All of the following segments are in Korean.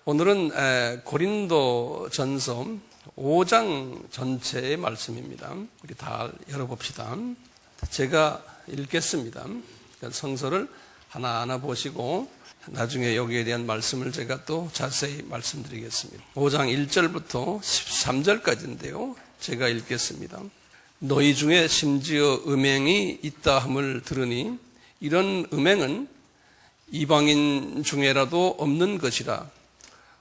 오늘은 고린도 전서 5장 전체의 말씀입니다. 우리 다 열어봅시다. 제가 읽겠습니다. 성서를 하나하나 보시고 나중에 여기에 대한 말씀을 제가 또 자세히 말씀드리겠습니다. 5장 1절부터 13절까지인데요. 제가 읽겠습니다. 너희 중에 심지어 음행이 있다 함을 들으니 이런 음행은 이방인 중에라도 없는 것이라.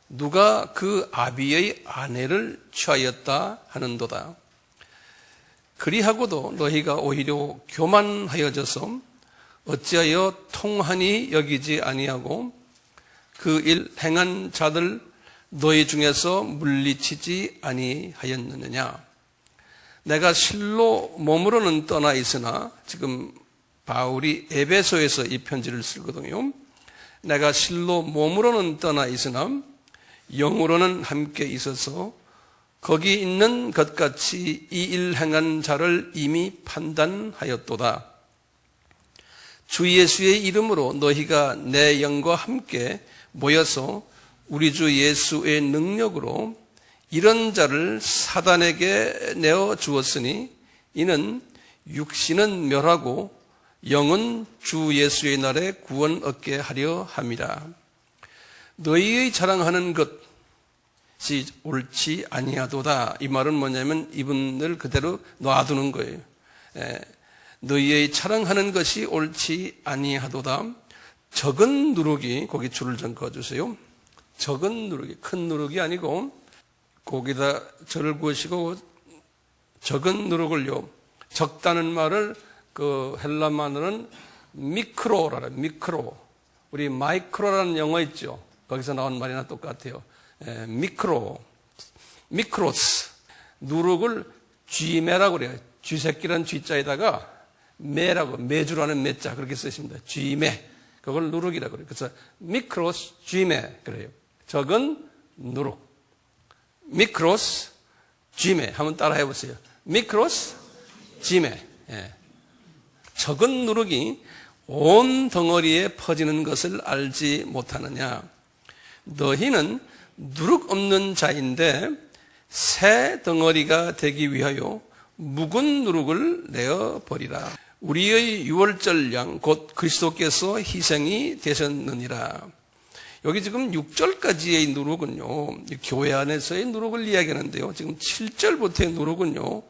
누가 그 아비의 아내를 취하였다 하는도다. 그리하고도 너희가 오히려 교만하여져서 어찌하여 통한이 여기지 아니하고 그 일 행한 자들 너희 중에서 물리치지 아니하였느냐. 내가 실로 몸으로는 떠나 있으나, 지금 바울이 에베소에서 이 편지를 쓰거든요. 내가 실로 몸으로는 떠나 있으나 영으로는 함께 있어서 거기 있는 것 같이 이 일 행한 자를 이미 판단하였도다. 주 예수의 이름으로 너희가 내 영과 함께 모여서 우리 주 예수의 능력으로 이런 자를 사단에게 내어 주었으니 이는 육신은 멸하고 영은 주 예수의 날에 구원 얻게 하려 함이라. 너희의 자랑하는 것이 옳지 아니하도다. 이 말은 뭐냐면 이분을 그대로 놔두는 거예요. 너희의 자랑하는 것이 옳지 아니하도다. 적은 누룩이, 거기 줄을 좀 그어주세요. 적은 누룩이, 큰 누룩이 아니고 거기다 절을 그으시고 적은 누룩을요. 적다는 말을 그 헬라말로는 미크로라, 미크로. 우리 마이크로라는 영어 있죠. 거기서 나온 말이나 똑같아요. 미크로스. 누룩을 쥐매라고 그래요. 쥐새끼라는 쥐자에다가 매라고, 매주라는 매자 그렇게 쓰십니다. 쥐매. 그걸 누룩이라고 그래요. 그래서 미크로스 쥐매 그래요. 적은 누룩. 미크로스 쥐매. 한번 따라 해보세요. 미크로스 쥐매. 적은 누룩이 온 덩어리에 퍼지는 것을 알지 못하느냐. 너희는 누룩 없는 자인데 새 덩어리가 되기 위하여 묵은 누룩을 내어버리라. 우리의 유월절 양 곧 그리스도께서 희생이 되셨느니라. 여기 지금 6절까지의 누룩은요, 교회 안에서의 누룩을 이야기하는데요. 지금 7절부터의 누룩은요,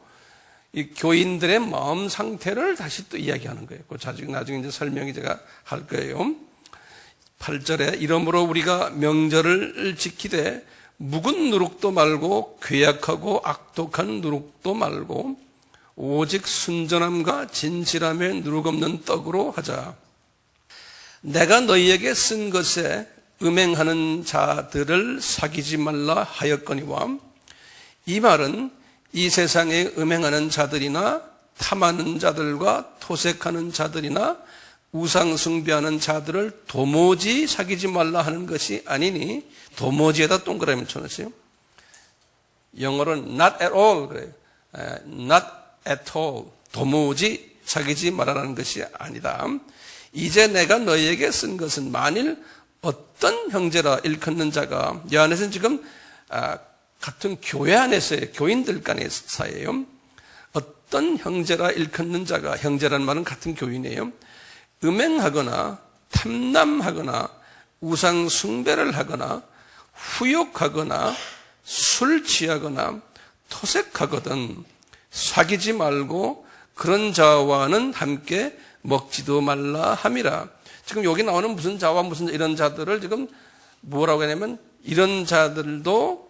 이 교인들의 마음 상태를 다시 또 이야기하는 거예요. 나중에 이제 설명이 제가 할 거예요. 8절에 이러므로 우리가 명절을 지키되 묵은 누룩도 말고 괴약하고 악독한 누룩도 말고 오직 순전함과 진실함에 누룩 없는 떡으로 하자. 내가 너희에게 쓴 것에 음행하는 자들을 사귀지 말라 하였거니와, 이 말은 이 세상에 음행하는 자들이나 탐하는 자들과 토색하는 자들이나 우상 숭배하는 자들을 도무지 사귀지 말라 하는 것이 아니니, 도무지에다 동그라미 쳐놓으세요. 영어로는 not at all 그래요. not at all. 도무지 사귀지 말라는 것이 아니다. 이제 내가 너희에게 쓴 것은 만일 어떤 형제라 일컫는 자가, 이 안에서는 지금 같은 교회 안에서의 교인들 간의 사이에요. 어떤 형제라 일컫는 자가, 형제라는 말은 같은 교인이에요. 음행하거나 탐남하거나 우상 숭배를 하거나 후욕하거나 술 취하거나 토색하거든 사귀지 말고 그런 자와는 함께 먹지도 말라 함이라. 지금 여기 나오는 무슨 자와 무슨 이런 자들을 지금 뭐라고 하냐면 이런 자들도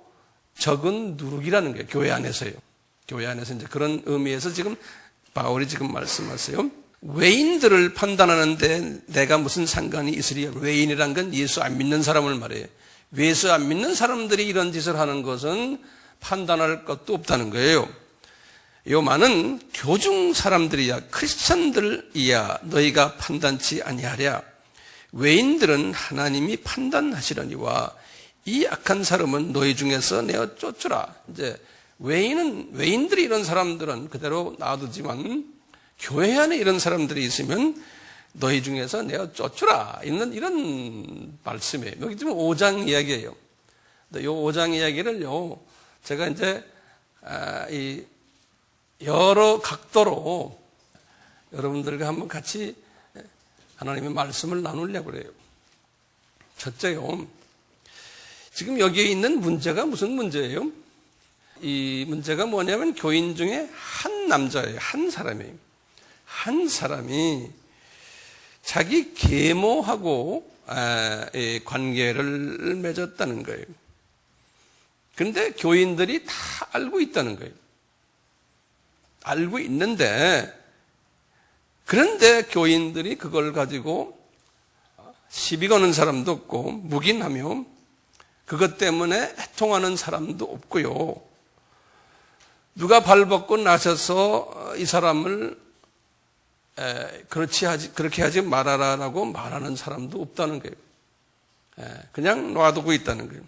적은 누룩이라는 거예요. 교회 안에서요. 교회 안에서 이제 그런 의미에서 지금 바울이 지금 말씀하세요. 외인들을 판단하는데 내가 무슨 상관이 있으리요. 외인이란 건 예수 안 믿는 사람을 말해요. 예수 안 믿는 사람들이 이런 짓을 하는 것은 판단할 것도 없다는 거예요. 요만은 교중 사람들이야, 크리스찬들이야 너희가 판단치 아니하랴. 외인들은 하나님이 판단하시려니와 이 악한 사람은 너희 중에서 내어 쫓으라. 이제 외인들이 이런 사람들은 그대로 놔두지만 교회 안에 이런 사람들이 있으면 너희 중에서 내어 쫓으라. 이런 말씀이에요. 여기 지금 5장 이야기예요. 이 5장 이야기를요, 제가 이제 이 여러 각도로 여러분들과 한번 같이 하나님의 말씀을 나누려고 그래요. 첫째요, 지금 여기에 있는 문제가 무슨 문제예요? 이 문제가 뭐냐면 교인 중에 한 남자예요. 한 사람이에요. 한 사람이 자기 계모하고 관계를 맺었다는 거예요. 그런데 교인들이 다 알고 있다는 거예요. 알고 있는데, 그런데 교인들이 그걸 가지고 시비 거는 사람도 없고 묵인하며 그것 때문에 해통하는 사람도 없고요. 누가 발벗고 나서서 이 사람을 그렇게 하지 말아라라고 말하는 사람도 없다는 거예요. 그냥 놔두고 있다는 거예요.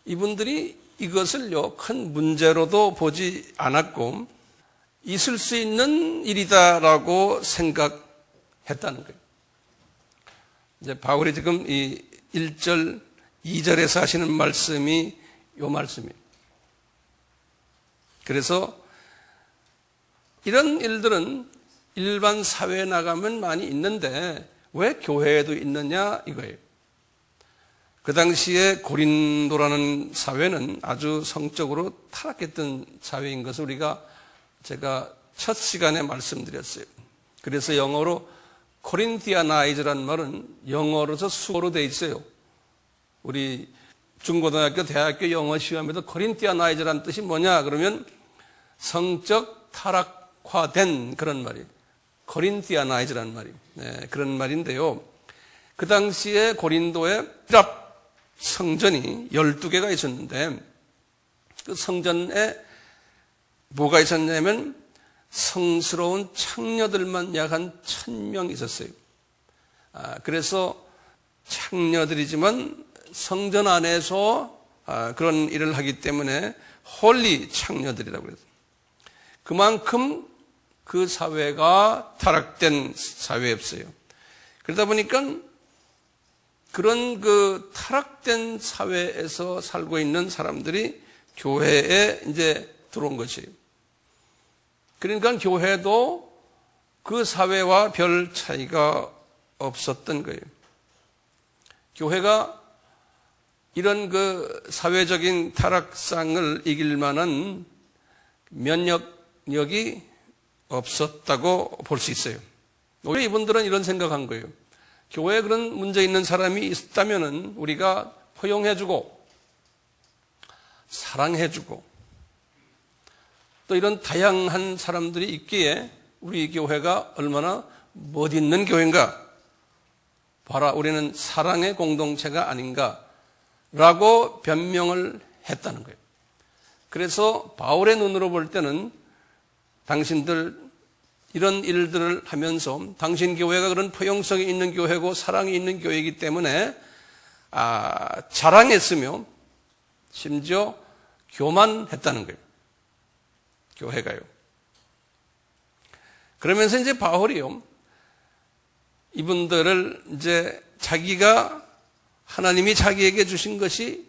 이분들이 이것을요, 큰 문제로도 보지 않았고 있을 수 있는 일이다라고 생각했다는 거예요. 이제 바울이 지금 이 1절, 2절에서 하시는 말씀이 이 말씀이에요. 그래서 이런 일들은 일반 사회에 나가면 많이 있는데 왜 교회에도 있느냐 이거예요. 그 당시에 고린도라는 사회는 아주 성적으로 타락했던 사회인 것을 제가 첫 시간에 말씀드렸어요. 그래서 영어로 코린티아나이즈라는 말은 영어로서 수어로 돼 있어요. 우리 중고등학교, 대학교 영어 시험에도 코린티아나이즈라는 뜻이 뭐냐 그러면 성적 타락화된 그런 말이에요. 코린티아나이즈라는 말이에요. 네, 그런 말인데요. 그 당시에 고린도에 히랍 성전이 12개가 있었는데 그 성전에 뭐가 있었냐면 성스러운 창녀들만 약 한 1000명 있었어요. 그래서 창녀들이지만 성전 안에서 그런 일을 하기 때문에 홀리 창녀들이라고 그랬어요. 그만큼 그 사회가 타락된 사회였어요. 그러다 보니까 그런 그 타락된 사회에서 살고 있는 사람들이 교회에 이제 들어온 것이에요. 그러니까 교회도 그 사회와 별 차이가 없었던 거예요. 교회가 이런 그 사회적인 타락상을 이길 만한 면역력이 없었다고 볼 수 있어요. 오히려 이분들은 이런 생각한 거예요. 교회에 그런 문제 있는 사람이 있다면은 우리가 포용해주고 사랑해주고 또 이런 다양한 사람들이 있기에 우리 교회가 얼마나 멋있는 교회인가. 봐라, 우리는 사랑의 공동체가 아닌가라고 변명을 했다는 거예요. 그래서 바울의 눈으로 볼 때는 당신들 이런 일들을 하면서 당신 교회가 그런 포용성이 있는 교회고 사랑이 있는 교회이기 때문에 자랑했으며 심지어 교만했다는 거예요. 교회가요. 그러면서 이제 바울이요, 이분들을 이제 자기가 하나님이 자기에게 주신 것이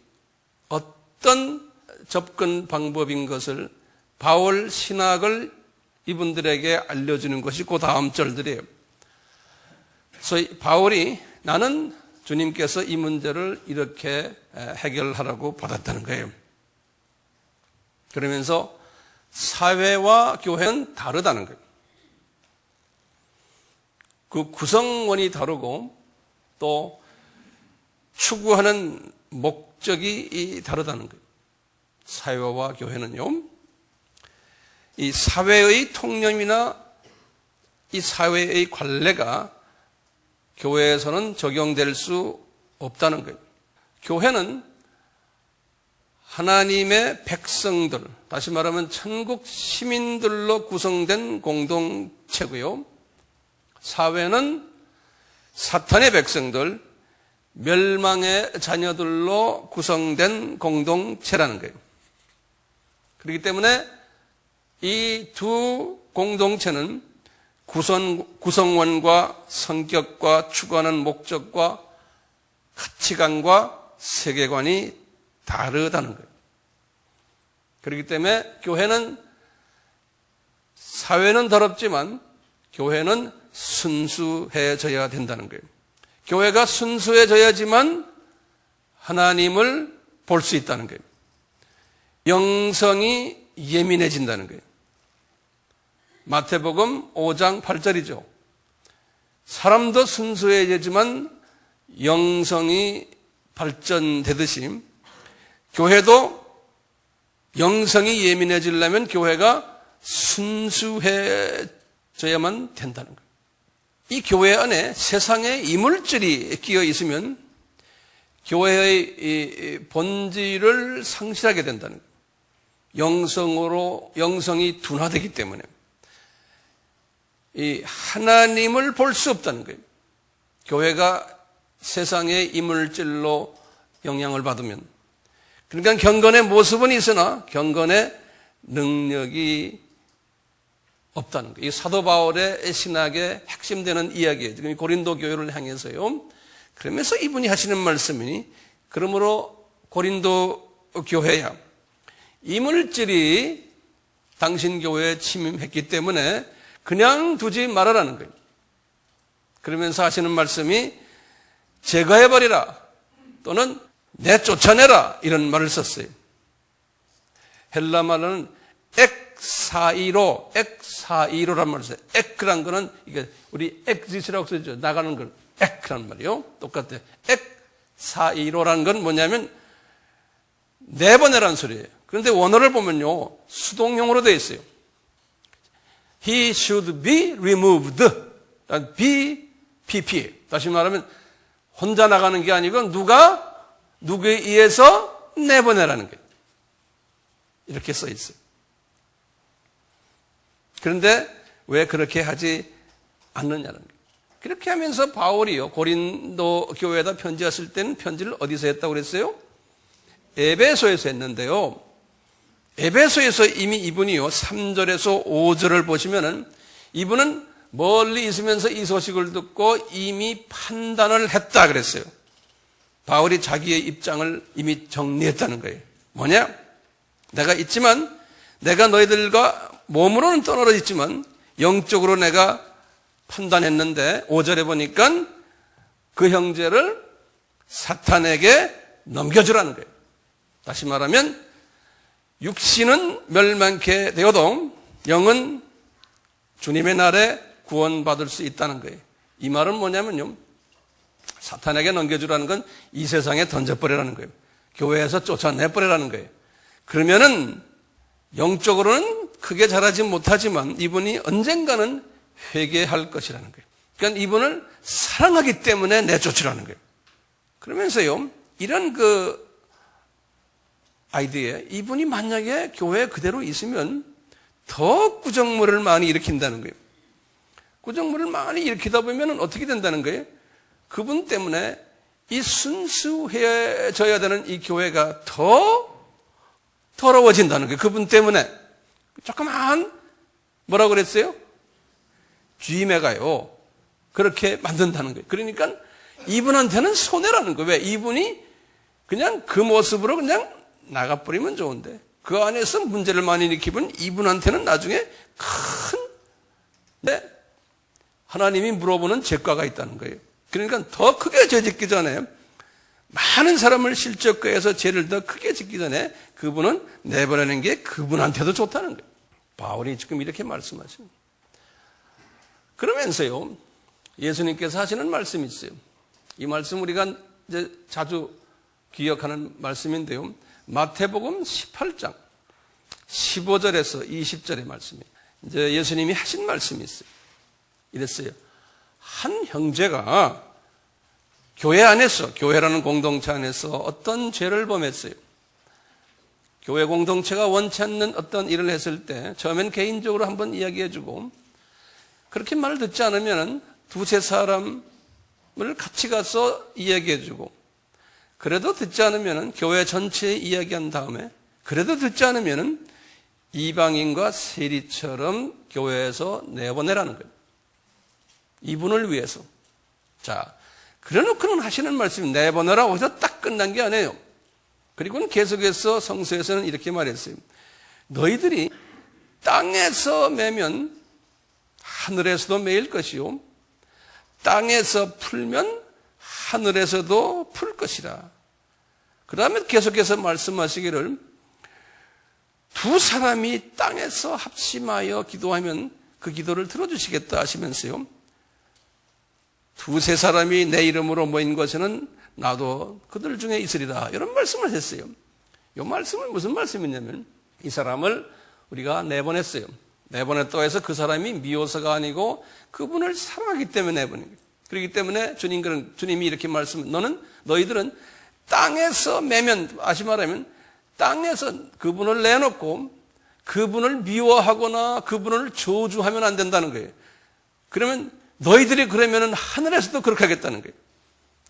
어떤 접근 방법인 것을 바울 신학을 이분들에게 알려주는 것이 그 다음 절들이에요. 그래서 바울이 나는 주님께서 이 문제를 이렇게 해결하라고 받았다는 거예요. 그러면서 사회와 교회는 다르다는 거예요. 그 구성원이 다르고 또 추구하는 목적이 다르다는 거예요. 사회와 교회는요, 이 사회의 통념이나 이 사회의 관례가 교회에서는 적용될 수 없다는 거예요. 교회는 하나님의 백성들, 다시 말하면 천국 시민들로 구성된 공동체고요. 사회는 사탄의 백성들, 멸망의 자녀들로 구성된 공동체라는 거예요. 그렇기 때문에 이 두 공동체는 구성원과 성격과 추구하는 목적과 가치관과 세계관이 다르다는 거예요. 그렇기 때문에 교회는, 사회는 더럽지만 교회는 순수해져야 된다는 거예요. 교회가 순수해져야지만 하나님을 볼 수 있다는 거예요. 영성이 예민해진다는 거예요. 마태복음 5장 8절이죠. 사람도 순수해지지만 영성이 발전되듯이 교회도 영성이 예민해지려면 교회가 순수해져야만 된다는 거예요. 이 교회 안에 세상의 이물질이 끼어 있으면 교회의 본질을 상실하게 된다는 거예요. 영성이 둔화되기 때문에 이 하나님을 볼 수 없다는 거예요. 교회가 세상의 이물질로 영향을 받으면. 그러니까 경건의 모습은 있으나 경건의 능력이 없다는 거예요. 이 사도 바울의 신학의 핵심되는 이야기예요. 지금 고린도 교회를 향해서요. 그러면서 이분이 하시는 말씀이니, 그러므로 고린도 교회야, 이물질이 당신 교회에 침입했기 때문에 그냥 두지 말아라는 거예요. 그러면서 하시는 말씀이 제거해버리라 또는 내쫓아내라 이런 말을 썼어요. 헬라 말은 엑사이로란 말을 써요. 엑란 거는 이게 우리 엑짓이라고 쓰죠. 나가는 걸 엑란 말이요. 똑같아요. 엑사이로란 건 뭐냐면 내보내라는 소리예요. 그런데 원어를 보면요, 수동형으로 되어 있어요. He should be removed. PP. 다시 말하면 혼자 나가는 게 아니고 누구에 의해서 내보내라는 거예요. 이렇게 써 있어요. 그런데 왜 그렇게 하지 않느냐는 거예요. 그렇게 하면서 바울이요, 고린도 교회에다 편지했을 때는 편지를 어디서 했다고 그랬어요? 에베소에서 했는데요. 에베소에서 이미 이분이요, 3절에서 5절을 보시면은 이분은 멀리 있으면서 이 소식을 듣고 이미 판단을 했다 그랬어요. 바울이 자기의 입장을 이미 정리했다는 거예요. 뭐냐? 내가 있지만, 내가 너희들과 몸으로는 떨어져 있지만 영적으로 내가 판단했는데 5절에 보니까 그 형제를 사탄에게 넘겨주라는 거예요. 다시 말하면 육신은 멸망케 되어도 영은 주님의 날에 구원받을 수 있다는 거예요. 이 말은 뭐냐면요, 사탄에게 넘겨주라는 건 이 세상에 던져버리라는 거예요. 교회에서 쫓아내버리라는 거예요. 그러면은 영적으로는 크게 자라지 못하지만 이분이 언젠가는 회개할 것이라는 거예요. 그러니까 이분을 사랑하기 때문에 내쫓으라는 거예요. 그러면서요, 이런 아이디어에 이분이 만약에 교회에 그대로 있으면 더 구정물을 많이 일으킨다는 거예요. 구정물을 많이 일으키다 보면 어떻게 된다는 거예요? 그분 때문에 이 순수해져야 되는 이 교회가 더 더러워진다는 거예요. 그분 때문에. 조그만 뭐라고 그랬어요? 쥐매가요, 그렇게 만든다는 거예요. 그러니까 이분한테는 손해라는 거예요. 왜? 이분이 그냥 그 모습으로 그냥 나가버리면 좋은데 그 안에서 문제를 많이 일으키면 이분한테는 나중에 큰 하나님이 물어보는 죄과가 있다는 거예요. 그러니까 더 크게 죄 짓기 전에, 많은 사람을 실적거해서 죄를 더 크게 짓기 전에 그분은 내버리는 게 그분한테도 좋다는 거예요. 바울이 지금 이렇게 말씀하십니다. 그러면서요, 예수님께서 하시는 말씀이 있어요. 이 말씀 우리가 이제 자주 기억하는 말씀인데요. 마태복음 18장 15절에서 20절의 말씀이에요. 이제 예수님이 하신 말씀이 있어요. 이랬어요. 한 형제가 교회 안에서, 교회라는 공동체 안에서 어떤 죄를 범했어요. 교회 공동체가 원치 않는 어떤 일을 했을 때 처음엔 개인적으로 한번 이야기해주고, 그렇게 말을 듣지 않으면 두세 사람을 같이 가서 이야기해주고, 그래도 듣지 않으면 교회 전체에 이야기한 다음에, 그래도 듣지 않으면 이방인과 세리처럼 교회에서 내보내라는 거예요. 이분을 위해서. 자, 그래 놓고는 하시는 말씀이 내보내라 어디서 딱 끝난 게 아니에요. 그리고는 계속해서 성서에서는 이렇게 말했어요. 너희들이 땅에서 매면 하늘에서도 매일 것이요 땅에서 풀면 하늘에서도 풀 것이라. 그 다음에 계속해서 말씀하시기를 두 사람이 땅에서 합심하여 기도하면 그 기도를 들어주시겠다 하시면서요. 두세 사람이 내 이름으로 모인 것에는 나도 그들 중에 있으리라. 이런 말씀을 했어요. 이 말씀은 무슨 말씀이냐면 이 사람을 우리가 내보냈어요. 내보냈다고 해서 그 사람이 미워서가 아니고 그분을 사랑하기 때문에 내보낸 거예요. 그렇기 때문에 주님이 이렇게 너희들은 땅에서 매면, 다시 말하면 땅에서 그분을 내놓고 그분을 미워하거나 그분을 저주하면 안 된다는 거예요. 그러면 너희들이 그러면은 하늘에서도 그렇게 하겠다는 거예요.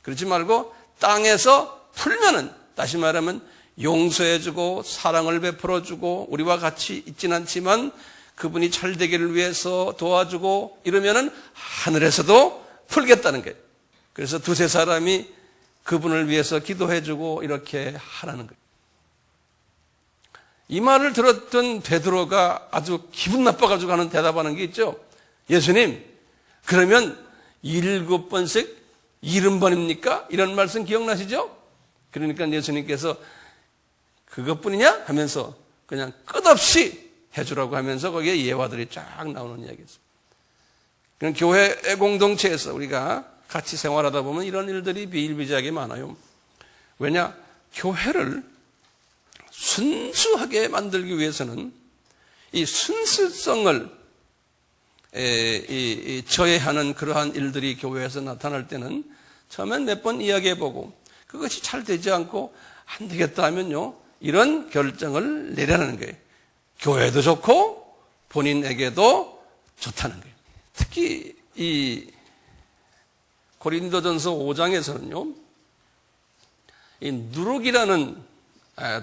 그렇지 말고 땅에서 풀면은, 다시 말하면 용서해주고 사랑을 베풀어주고 우리와 같이 있진 않지만 그분이 잘 되기를 위해서 도와주고 이러면은 하늘에서도 풀겠다는 거예요. 그래서 두세 사람이 그분을 위해서 기도해주고 이렇게 하라는 거예요. 이 말을 들었던 베드로가 아주 기분 나빠가지고 하는 대답하는 게 있죠. 예수님, 그러면 7번씩 70번입니까? 이런 말씀 기억나시죠? 그러니까 예수님께서 그것뿐이냐? 하면서 그냥 끝없이 해주라고 하면서 거기에 예화들이 쫙 나오는 이야기였어요. 그냥 교회 공동체에서 우리가 같이 생활하다 보면 이런 일들이 비일비재하게 많아요. 왜냐? 교회를 순수하게 만들기 위해서는 이 순수성을 저해하는 그러한 일들이 교회에서 나타날 때는 처음엔 몇 번 이야기해보고 그것이 잘 되지 않고 안 되겠다 하면요, 이런 결정을 내려는 거예요. 교회도 좋고 본인에게도 좋다는 거예요. 특히 이 고린도전서 5장에서는요, 이 누룩이라는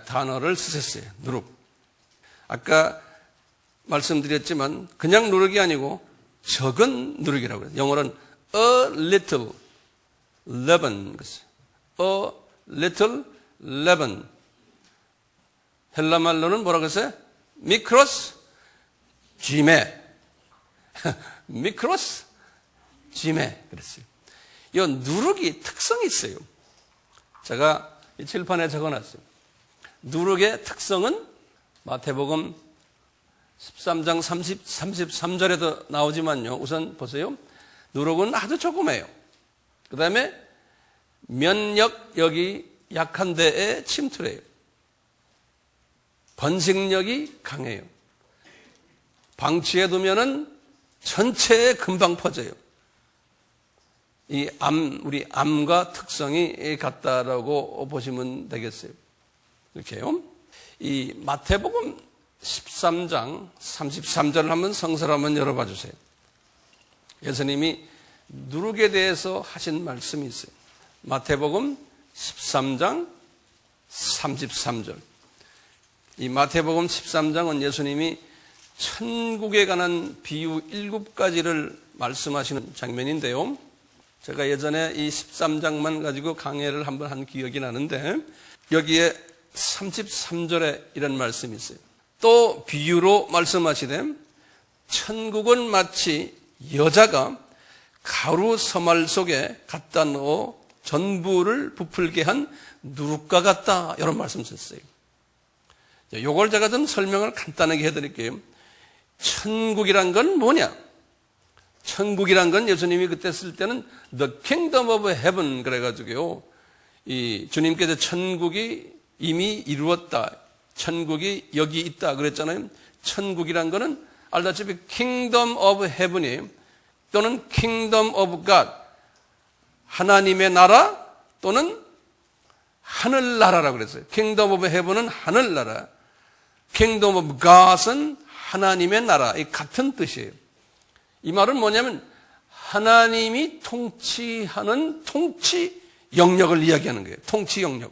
단어를 쓰셨어요. 누룩. 아까 말씀드렸지만 그냥 누룩이 아니고 적은 누룩이라고 해요. 영어로는 a little leaven. a little leaven. 헬라 말로는 뭐라고 했어요? 미크로스 지메. 미크로스 지메. 그랬어요. 이 누룩이 특성이 있어요. 제가 이 칠판에 적어놨어요. 누룩의 특성은 마태복음 13장 33절에도 나오지만요. 우선 보세요. 누룩은 아주 조그매요. 그 다음에 면역력이 약한 데에 침투해요. 번식력이 강해요. 방치해두면은 전체에 금방 퍼져요. 우리 암과 특성이 같다라고 보시면 되겠어요. 이렇게요. 이 마태복음 13장 33절을 한번 성서를 한번 열어봐 주세요. 예수님이 누룩에 대해서 하신 말씀이 있어요. 마태복음 13장 33절. 이 마태복음 13장은 예수님이 천국에 관한 비유 7가지를 말씀하시는 장면인데요. 제가 예전에 이 13장만 가지고 강해를 한번 한 기억이 나는데 여기에 33절에 이런 말씀이 있어요. 또 비유로 말씀하시되 천국은 마치 여자가 가루 서말 속에 갖다 넣어 전부를 부풀게 한 누룩과 같다. 이런 말씀 썼어요. 이걸 제가 좀 설명을 간단하게 해드릴게요. 천국이란 건 뭐냐? 천국이란 건 예수님이 그때 쓸 때는 The Kingdom of Heaven 그래가지고요. 이 주님께서 천국이 이미 이루었다. 천국이 여기 있다 그랬잖아요. 천국이란 거는 알다시피 Kingdom of Heaven이에요. 또는 Kingdom of God. 하나님의 나라 또는 하늘나라라고 그랬어요. Kingdom of Heaven은 하늘나라. Kingdom of God은 하나님의 나라. 이 같은 뜻이에요. 이 말은 뭐냐면 하나님이 통치하는 통치 영역을 이야기하는 거예요. 통치 영역.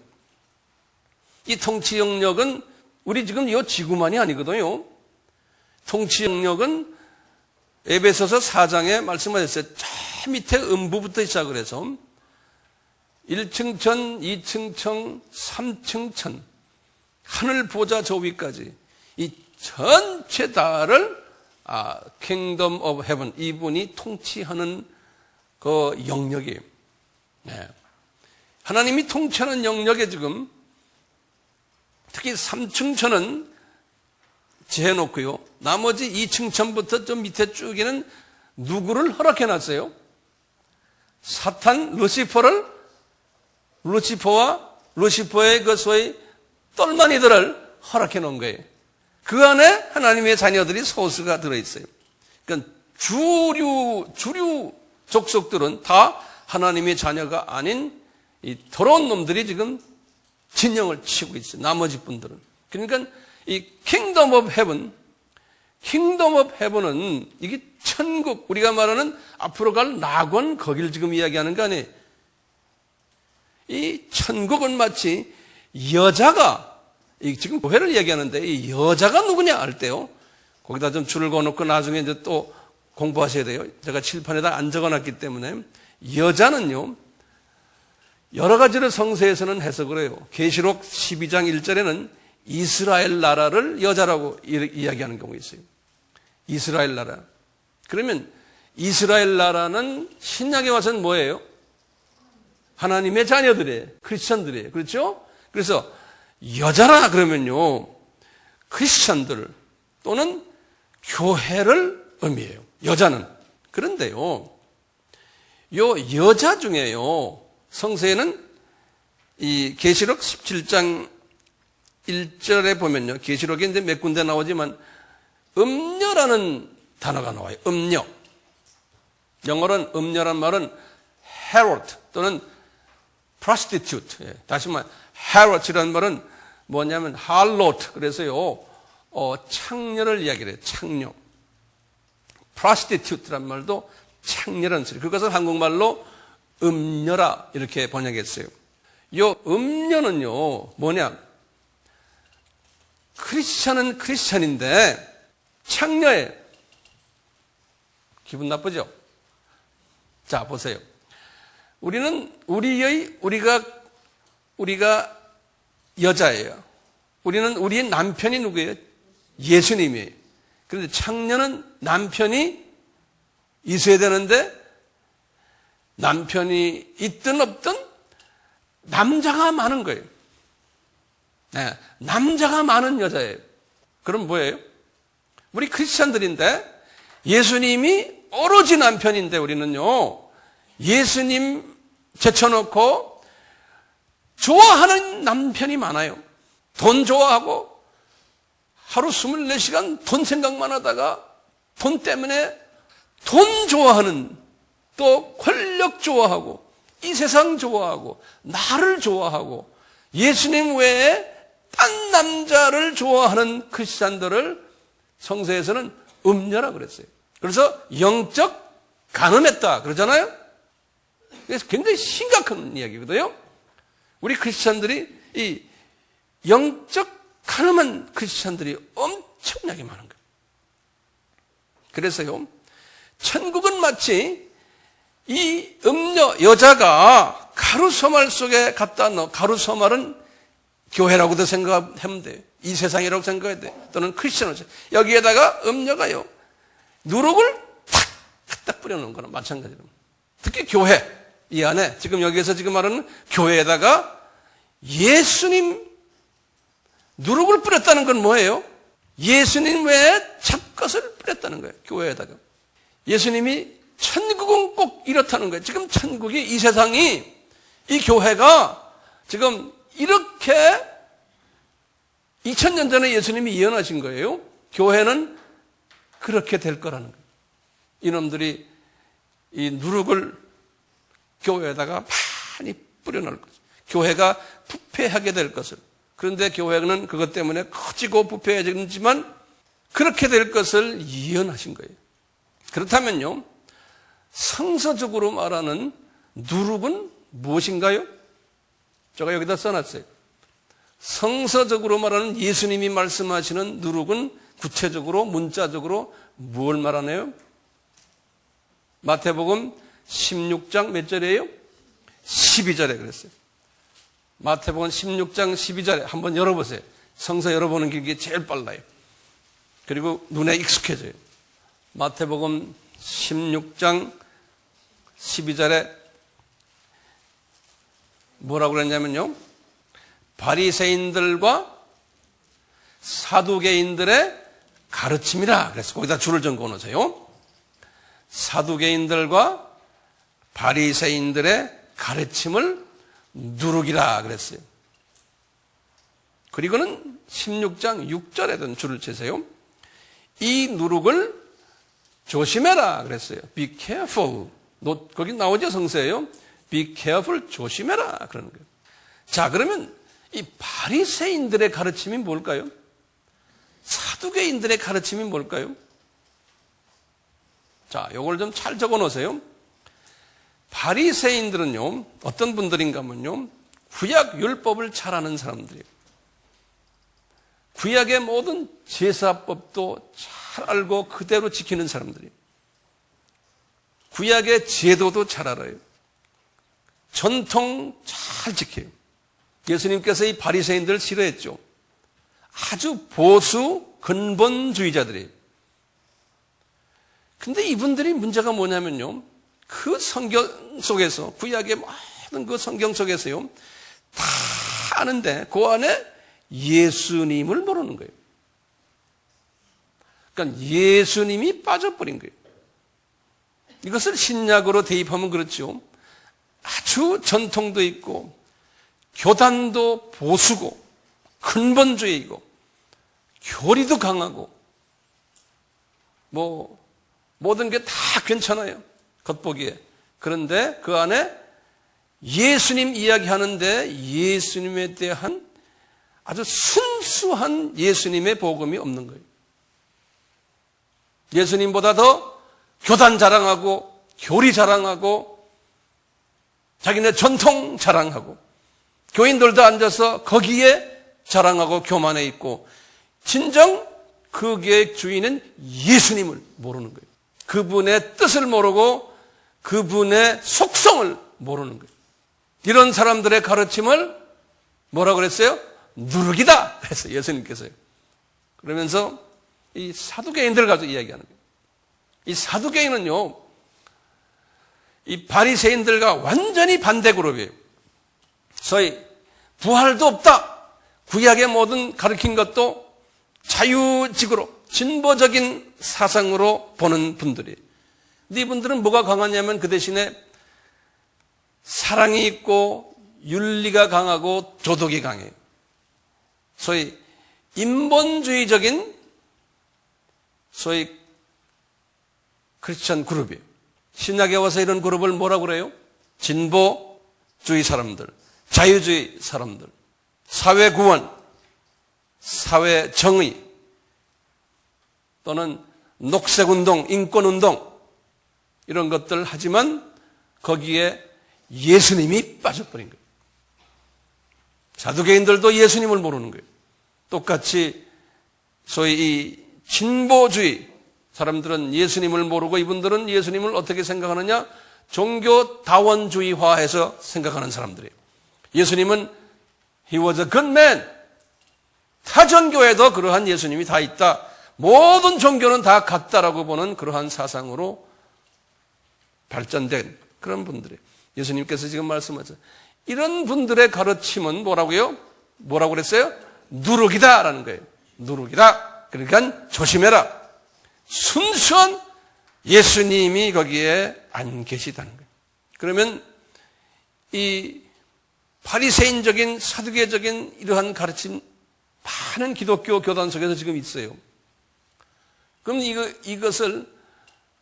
이 통치 영역은 우리 지금 이 지구만이 아니거든요. 통치 영역은 에베소서 4장에 말씀하셨어요. 저 밑에 음부부터 시작을 해서 1층 천, 2층 천, 3층 천, 하늘 보좌 저 위까지 이 전체 다를 킹덤 오브 헤븐, 이분이 통치하는 그 영역이에요. 네. 하나님이 통치하는 영역에 지금 특히 3층 천은 재해놓고요. 나머지 2층 천부터 좀 밑에 쭉에는 누구를 허락해놨어요? 사탄, 루시퍼와 루시퍼의 그 소위 똘마니들을 허락해놓은 거예요. 그 안에 하나님의 자녀들이 소수가 들어있어요. 그러니까 주류 족속들은 다 하나님의 자녀가 아닌 이 더러운 놈들이 지금 진영을 치고 있어요. 나머지 분들은. 그러니까 이 킹덤 오브 헤븐, 킹덤 오브 헤븐은 이게 천국, 우리가 말하는 앞으로 갈 낙원, 거길 지금 이야기하는 거 아니에요. 이 천국은 마치 여자가, 지금 교회를 얘기하는데 이 여자가 누구냐 할 때요. 거기다 좀 줄을 그어놓고 나중에 이제 또 공부하셔야 돼요. 제가 칠판에다 안 적어놨기 때문에. 여자는요, 여러 가지를 성서에서는 해석을 해요. 계시록 12장 1절에는 이스라엘 나라를 여자라고 이야기하는 경우가 있어요. 이스라엘 나라. 그러면 이스라엘 나라는 신약에 와서는 뭐예요? 하나님의 자녀들이에요. 크리스천들이에요. 그렇죠? 그래서 여자라 그러면요, 크리스천들 또는 교회를 의미해요. 여자는. 그런데요, 요 여자 중에요, 성서에는 이 계시록 17장 1절에 보면요, 계시록에 이제 몇 군데 나오지만 음녀라는 단어가 나와요. 음녀. 영어로는 음녀란 말은 harlot 또는 prostitute. 다시 말해 harlot이라는 말은 뭐냐면 harlot. 그래서요, 창녀를 이야기를 해요. 창녀. prostitute란 말도 창녀라는 소리. 그것을 한국말로 음녀라 이렇게 번역했어요. 요 음녀는요, 뭐냐? 크리스찬은 크리스찬인데 창녀예요. 기분 나쁘죠? 자, 보세요. 우리가 여자예요. 우리의 남편이 누구예요? 예수님이에요. 그런데 창녀는 남편이 있어야 되는데 남편이 있든 없든 남자가 많은 거예요. 네, 남자가 많은 여자예요. 그럼 뭐예요? 우리 크리스찬들인데 예수님이 오로지 남편인데 우리는요, 예수님 제쳐놓고 좋아하는 남편이 많아요. 돈 좋아하고 하루 24시간 돈 생각만 하다가 돈 때문에 돈 좋아하는, 또 권력 좋아하고 이 세상 좋아하고 나를 좋아하고 예수님 외에 딴 남자를 좋아하는 크리스찬들을 성서에서는 음녀라 그랬어요. 그래서 영적 간음했다 그러잖아요. 그래서 굉장히 심각한 이야기거든요. 우리 크리스찬들이 이 영적 간음한 크리스찬들이 엄청나게 많은 거예요. 그래서요, 천국은 마치 이 음녀 여자가 가루소말 속에 갖다 넣어, 가루소말은 교회라고도 생각하면 돼요. 이 세상이라고 생각해야 돼요. 또는 크리스천으로. 여기에다가 음녀가요, 누룩을 탁 갖다 뿌려놓은 거나 마찬가지로. 특히 교회, 이 안에, 지금 여기에서 지금 말하는 교회에다가 예수님 누룩을 뿌렸다는 건 뭐예요? 예수님 외에 잡것을 뿌렸다는 거예요. 교회에다가. 예수님이 천국은 꼭 이렇다는 거예요. 지금 천국이, 이 세상이, 이 교회가 지금 이렇게 2000년 전에 예수님이 예언하신 거예요. 교회는 그렇게 될 거라는 거예요. 이놈들이 이 누룩을 교회에다가 많이 뿌려놓을 것을, 교회가 부패하게 될 것을. 그런데 교회는 그것 때문에 커지고 부패해지지만 그렇게 될 것을 예언하신 거예요. 그렇다면요, 성서적으로 말하는 누룩은 무엇인가요? 제가 여기다 써놨어요. 성서적으로 말하는 예수님이 말씀하시는 누룩은 구체적으로, 문자적으로 무엇을 말하나요? 마태복음 16장 몇 절이에요? 12절에 그랬어요. 마태복음 16장 12절에 한번 열어보세요. 성서 열어보는 게 제일 빨라요. 그리고 눈에 익숙해져요. 마태복음 16장 12절에 뭐라고 그랬냐면요. 바리새인들과 사두개인들의 가르침이라. 그래서 거기다 줄을 적어 놓으세요. 사두개인들과 바리새인들의 가르침을 누르기라 그랬어요. 그리고는 16장 6절에도 줄을 치세요. 이 누룩을 조심해라 그랬어요. Be careful. 거기 나오죠, 성서에요. Be careful. 조심해라 그러는 거예요. 자, 그러면 이 바리새인들의 가르침이 뭘까요? 사두개인들의 가르침이 뭘까요? 자, 요걸 좀 잘 적어 놓으세요. 바리새인들은요, 어떤 분들인가 하면요, 구약 율법을 잘 아는 사람들이에요. 구약의 모든 제사법도 잘 알고 그대로 지키는 사람들이에요. 구약의 제도도 잘 알아요. 전통 잘 지켜요. 예수님께서 이 바리새인들을 싫어했죠. 아주 보수 근본주의자들이에요. 근데 이분들이 문제가 뭐냐면요, 그 성경 속에서, 구약의 모든 그 성경 속에서요, 다 아는데 그 안에 예수님을 모르는 거예요. 그러니까 예수님이 빠져버린 거예요. 이것을 신약으로 대입하면 그렇죠. 아주 전통도 있고 교단도 보수고 근본주의이고 교리도 강하고 모든 게 다 괜찮아요, 겉보기에. 그런데 그 안에 예수님 이야기하는데 예수님에 대한 아주 순수한 예수님의 복음이 없는 거예요. 예수님보다 더 교단 자랑하고 교리 자랑하고 자기네 전통 자랑하고 교인들도 앉아서 거기에 자랑하고 교만해 있고, 진정 그 교회의 주인은 예수님을 모르는 거예요. 그분의 뜻을 모르고 그분의 속성을 모르는 거예요. 이런 사람들의 가르침을 뭐라고 그랬어요? 누룩이다 그랬어요, 예수님께서요. 그러면서 이 사두개인들을 가지고 이야기하는 거예요. 이 사두개인은요, 이 바리새인들과 완전히 반대 그룹이에요. 소위 부활도 없다, 구약의 모든 가르친 것도 자유직으로 진보적인 사상으로 보는 분들이에요. 근데 이분들은 뭐가 강하냐면 그 대신에 사랑이 있고 윤리가 강하고 도덕이 강해요. 소위 인본주의적인 소위 크리스천 그룹이에요. 신약에 와서 이런 그룹을 뭐라고 그래요? 진보주의 사람들, 자유주의 사람들, 사회구원, 사회정의, 또는 녹색운동, 인권운동, 이런 것들 하지만 거기에 예수님이 빠져버린 거예요. 사두개인들도 예수님을 모르는 거예요. 똑같이 소위 이 진보주의 사람들은 예수님을 모르고, 이분들은 예수님을 어떻게 생각하느냐? 종교다원주의화해서 생각하는 사람들이에요. 예수님은 He was a good man. 타 종교에도 그러한 예수님이 다 있다. 모든 종교는 다 같다라고 보는 그러한 사상으로 발전된 그런 분들이에요. 예수님께서 지금 말씀하셨어요. 이런 분들의 가르침은 뭐라고요? 뭐라고 그랬어요? 누룩이다라는 거예요. 누룩이다. 그러니까 조심해라. 순수한 예수님이 거기에 안 계시다는 거예요. 그러면 이 바리새인적인 사두개적인 이러한 가르침 많은 기독교 교단 속에서 지금 있어요. 그럼 이것을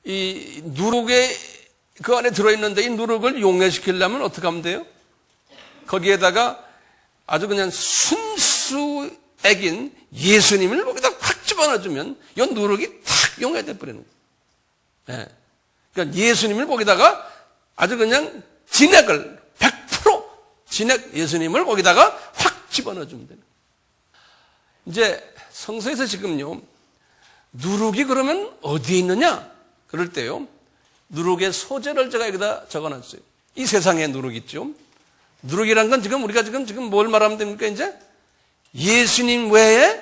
이 누룩에 그 안에 들어있는데 이 누룩을 용해시키려면 어떻게 하면 돼요? 거기에다가 아주 그냥 순수액인 예수님을 거기다 확 집어넣어주면 이 누룩이 탁 용해돼 버리는 거예요. 네. 그러니까 예수님을 거기다가 아주 그냥 진액을 100% 진액 예수님을 거기다가 확 집어넣어주면 돼요. 이제 성서에서 지금요, 누룩이 그러면 어디에 있느냐? 그럴 때요, 누룩의 소재를 제가 여기다 적어놨어요. 이 세상의 누룩 있죠. 누룩이란 건 지금 우리가 지금 뭘 말하면 됩니까? 이제 예수님 외에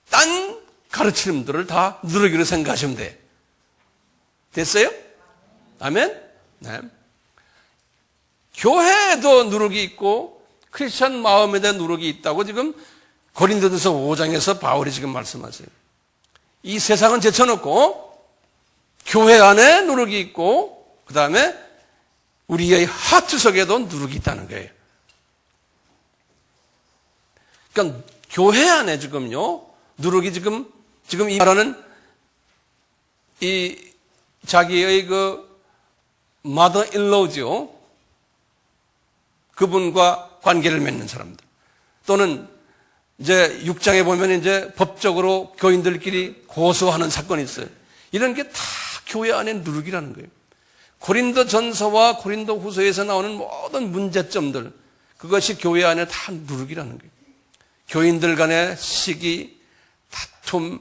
딴 가르침들을 다 누룩이로 생각하시면 돼. 됐어요? 아멘? 네. 교회에도 누룩이 있고 크리스천 마음에도 누룩이 있다고 지금 고린도전서 5장에서 바울이 지금 말씀하세요. 이 세상은 제쳐놓고 교회 안에 누룩이 있고 그 다음에 우리의 하트 속에도 누룩이 있다는 거예요. 그러니까 교회 안에 지금요 누룩이 지금 이 말하는 이 자기의 그 mother-in-law죠. 그분과 관계를 맺는 사람들. 또는 이제 6장에 보면 이제 법적으로 교인들끼리 고소하는 사건이 있어요. 이런 게 다 교회 안에 누룩이라는 거예요. 고린도 전서와 고린도 후서에서 나오는 모든 문제점들, 그것이 교회 안에 다 누룩이라는 거예요. 교인들 간의 시기, 다툼,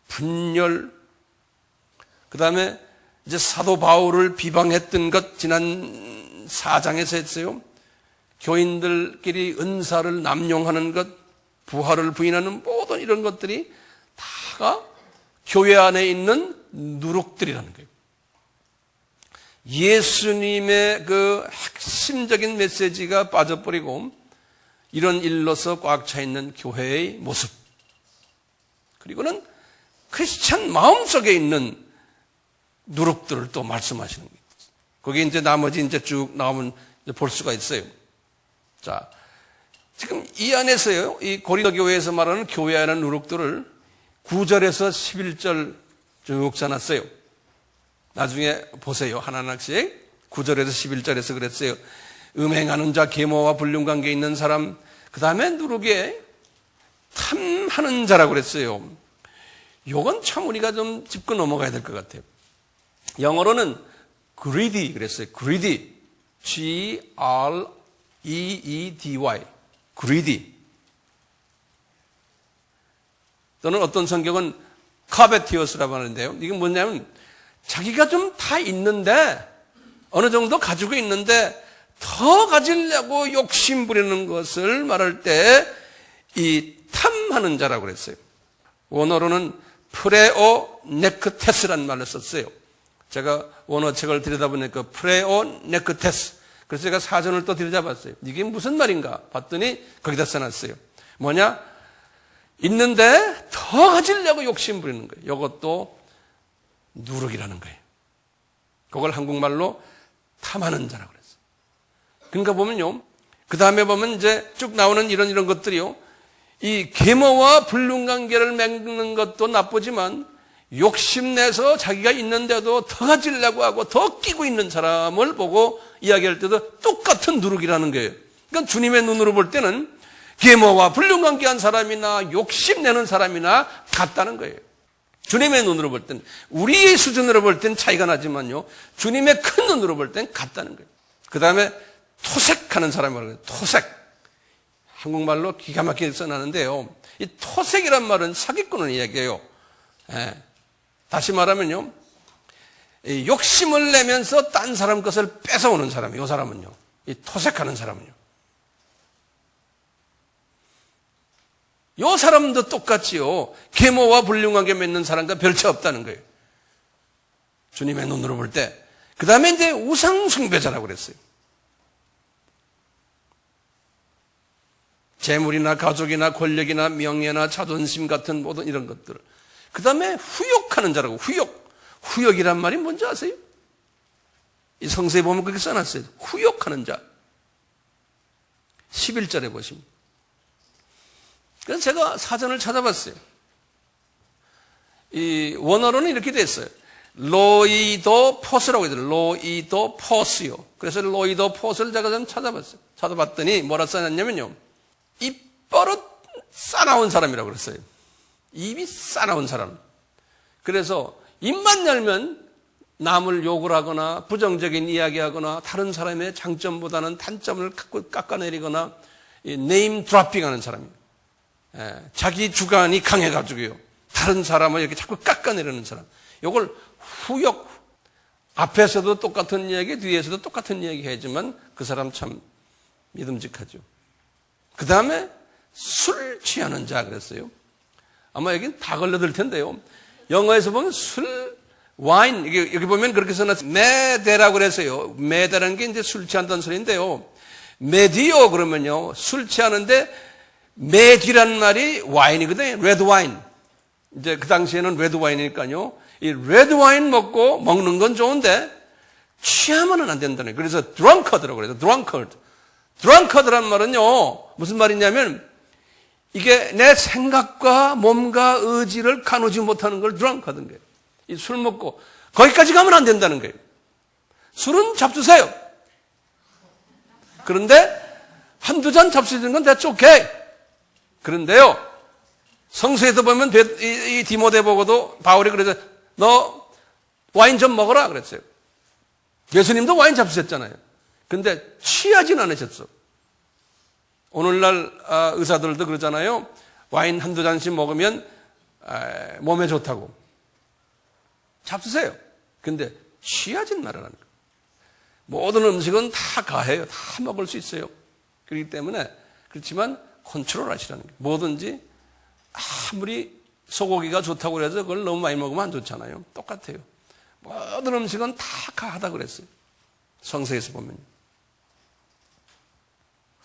분열, 그 다음에 이제 사도 바울을 비방했던 것 지난 4장에서 했어요. 교인들끼리 은사를 남용하는 것, 부활을 부인하는 모든 이런 것들이 다가 교회 안에 있는 누룩들이라는 거예요. 예수님의 그 핵심적인 메시지가 빠져버리고 이런 일로서 꽉 차 있는 교회의 모습, 그리고는 크리스찬 마음속에 있는 누룩들을 또 말씀하시는 거예요. 거기에 이제 나머지 이제 쭉 나오면 이제 볼 수가 있어요. 자, 지금 이 안에서요, 이 고린도 교회에서 말하는 교회 안의 누룩들을 9절에서 11절 쭉 써놨어요. 나중에 보세요. 하나씩 9절에서 11절에서 그랬어요. 음행하는 자, 계모와 불륜관계에 있는 사람, 그 다음에 누룩에 탐하는 자라고 그랬어요. 요건 참 우리가 좀 짚고 넘어가야 될 것 같아요. 영어로는 greedy 그랬어요. greedy. G-R-E-E-D-Y. greedy. 또는 어떤 성경은 covetious라고 하는데요. 이게 뭐냐면 자기가 좀 다 있는데 어느 정도 가지고 있는데 더 가지려고 욕심 부리는 것을 말할 때 이 탐하는 자라고 그랬어요. 원어로는 프레오네크테스라는 말을 썼어요. 제가 원어책을 들여다보니까 프레오네크테스. 그래서 제가 사전을 또 들여다봤어요. 이게 무슨 말인가 봤더니 거기다 써놨어요. 뭐냐? 있는데 더 가지려고 욕심 부리는 거예요. 이것도 누룩이라는 거예요. 그걸 한국말로 탐하는 자라고 그랬어요. 그러니까 보면요. 그 다음에 보면 이제 쭉 나오는 이런 것들이요. 이 계모와 불륜관계를 맺는 것도 나쁘지만 욕심내서 자기가 있는데도 더 가지려고 하고 더 끼고 있는 사람을 보고 이야기할 때도 똑같은 누룩이라는 거예요. 그러니까 주님의 눈으로 볼 때는 계모와 불륜관계한 사람이나 욕심내는 사람이나 같다는 거예요. 주님의 눈으로 볼 때는, 우리의 수준으로 볼 때는 차이가 나지만요, 주님의 큰 눈으로 볼 때는 같다는 거예요. 그 다음에 토색하는 사람이라고 해요. 토색. 한국말로 기가 막히게 써놨는데요. 이 토색이란 말은 사기꾼을 이야기해요. 예. 다시 말하면요, 이 욕심을 내면서 딴 사람 것을 뺏어오는 사람이에요. 이 사람은요. 이 토색하는 사람은요. 이 사람도 똑같이요. 계모와 불륜관계 맺는 사람과 별 차 없다는 거예요. 주님의 눈으로 볼 때. 그 다음에 이제 우상숭배자라고 그랬어요. 재물이나 가족이나 권력이나 명예나 자존심 같은 모든 이런 것들을. 그 다음에 후욕하는 자라고. 후욕이란 말이 뭔지 아세요? 이 성서에 보면 그렇게 써놨어요. 후욕하는 자. 11절에 보시면. 그래서 제가 사전을 찾아봤어요. 이 원어로는 이렇게 돼 있어요. 로이도포스라고 해요. 로이도포스요. 그래서 로이도포스를 제가 좀 찾아봤어요. 찾아봤더니 뭐라 써놨냐면요. 입버릇 싸나운 사람이라고 그랬어요. 입이 싸나운 사람. 그래서 입만 열면 남을 욕을 하거나 부정적인 이야기하거나 다른 사람의 장점보다는 단점을 깎아내리거나 네임 드로핑하는 사람이에요. 자기 주관이 강해가지고요. 다른 사람을 이렇게 자꾸 깎아내리는 사람. 이걸 후욕, 앞에서도 똑같은 이야기, 뒤에서도 똑같은 이야기 하지만 그 사람 참 믿음직하죠. 그 다음에 술 취하는 자 그랬어요. 아마 여긴 다 걸려들 텐데요. 영어에서 보면 술, 와인, 여기 보면 그렇게 써놨어요. 메데라고 그랬어요. 메데라는 게 이제 술 취한다는 소리인데요. 메디오 그러면요. 술 취하는데 메디라는 말이 와인이거든요. 레드 와인. 이제 그 당시에는 레드 와인이니까요. 이 레드 와인 먹고 먹는 건 좋은데 취하면은 안 된다는 거예요. 그래서 drunkard라고 그래요. drunkard란 말은요. 무슨 말이냐면 이게 내 생각과 몸과 의지를 가누지 못하는 걸 drunkard인 거예요. 이 술 먹고 거기까지 가면 안 된다는 거예요. 술은 잡수세요. 그런데 한두 잔 잡수는 건 that's okay. 그런데요. 성서에서 보면 이 디모데 보고도 바울이 그래서 너 와인 좀 먹어라 그랬어요. 예수님도 와인 잡수셨잖아요. 근데 취하진 않으셨어. 오늘날 의사들도 그러잖아요. 와인 한두 잔씩 먹으면 몸에 좋다고. 잡수세요. 근데 취하진 말아라는 거예요. 모든 음식은 다 가해요. 다 먹을 수 있어요. 그렇기 때문에 그렇지만 컨트롤 하시라는 거예요. 뭐든지 아무리 소고기가 좋다고 그래서 그걸 너무 많이 먹으면 안 좋잖아요. 똑같아요. 모든 음식은 다 가하다 그랬어요. 성서에서 보면.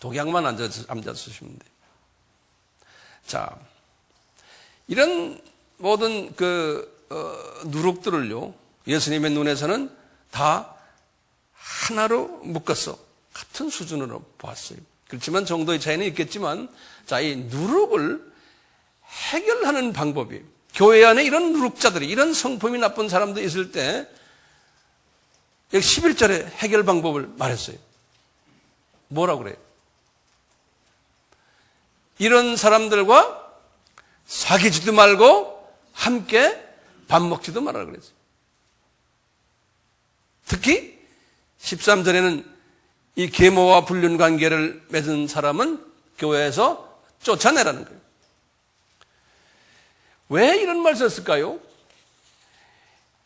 독약만 안 잡수시면 돼요. 자, 이런 모든 누룩들을요, 예수님의 눈에서는 다 하나로 묶었어. 같은 수준으로 보았어요. 그렇지만 정도의 차이는 있겠지만, 자, 이 누룩을 해결하는 방법이, 교회 안에 이런 누룩자들이, 이런 성품이 나쁜 사람들이 있을 때, 여기 11절에 해결 방법을 말했어요. 뭐라고 그래요? 이런 사람들과 사귀지도 말고 함께 밥 먹지도 말아라 그랬어요. 특히 13절에는 이 계모와 불륜 관계를 맺은 사람은 교회에서 쫓아내라는 거예요. 왜 이런 말 썼을까요?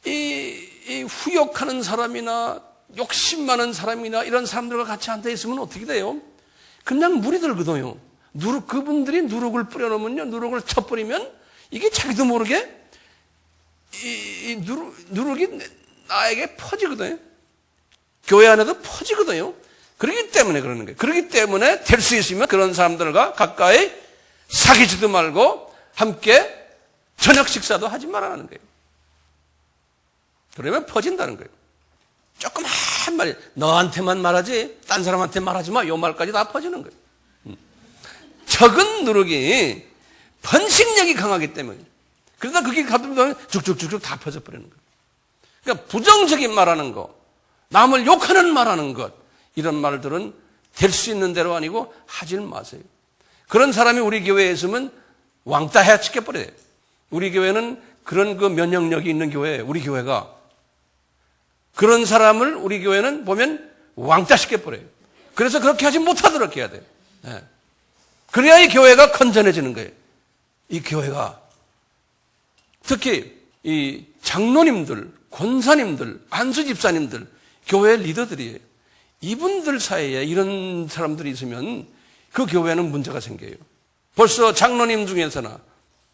이 후욕하는 사람이나 욕심 많은 사람이나 이런 사람들과 같이 앉아 있으면 어떻게 돼요? 그냥 물이 들거든요. 그분들이 누룩을 뿌려놓으면요, 누룩을 쳐버리면 이게 자기도 모르게 이 누룩이 나에게 퍼지거든요. 교회 안에도 퍼지거든요. 그렇기 때문에 그러는 거예요. 그렇기 때문에 될 수 있으면 그런 사람들과 가까이 사귀지도 말고 함께 저녁 식사도 하지 말라는 거예요. 그러면 퍼진다는 거예요. 조금 한 말이 너한테만 말하지 딴 사람한테 말하지 마. 요 말까지 다 퍼지는 거예요. 적은 누룩이 번식력이 강하기 때문에 그러다 그게 가면 쭉쭉쭉쭉 다 퍼져버리는 거예요. 그러니까 부정적인 말하는 거, 남을 욕하는 말하는 것, 이런 말들은 될 수 있는 대로 아니고 하질 마세요. 그런 사람이 우리 교회에 있으면 왕따 해치켜버려요. 우리 교회는 그런 면역력이 있는 교회예요. 우리 교회가. 그런 사람을 우리 교회는 보면 왕따 시켜버려요. 그래서 그렇게 하지 못하도록 해야 돼요. 네. 그래야 이 교회가 건전해지는 거예요. 이 교회가. 특히 이 장로님들, 권사님들, 안수집사님들, 교회 리더들이에요. 이분들 사이에 이런 사람들이 있으면 그 교회는 문제가 생겨요. 벌써 장로님 중에서나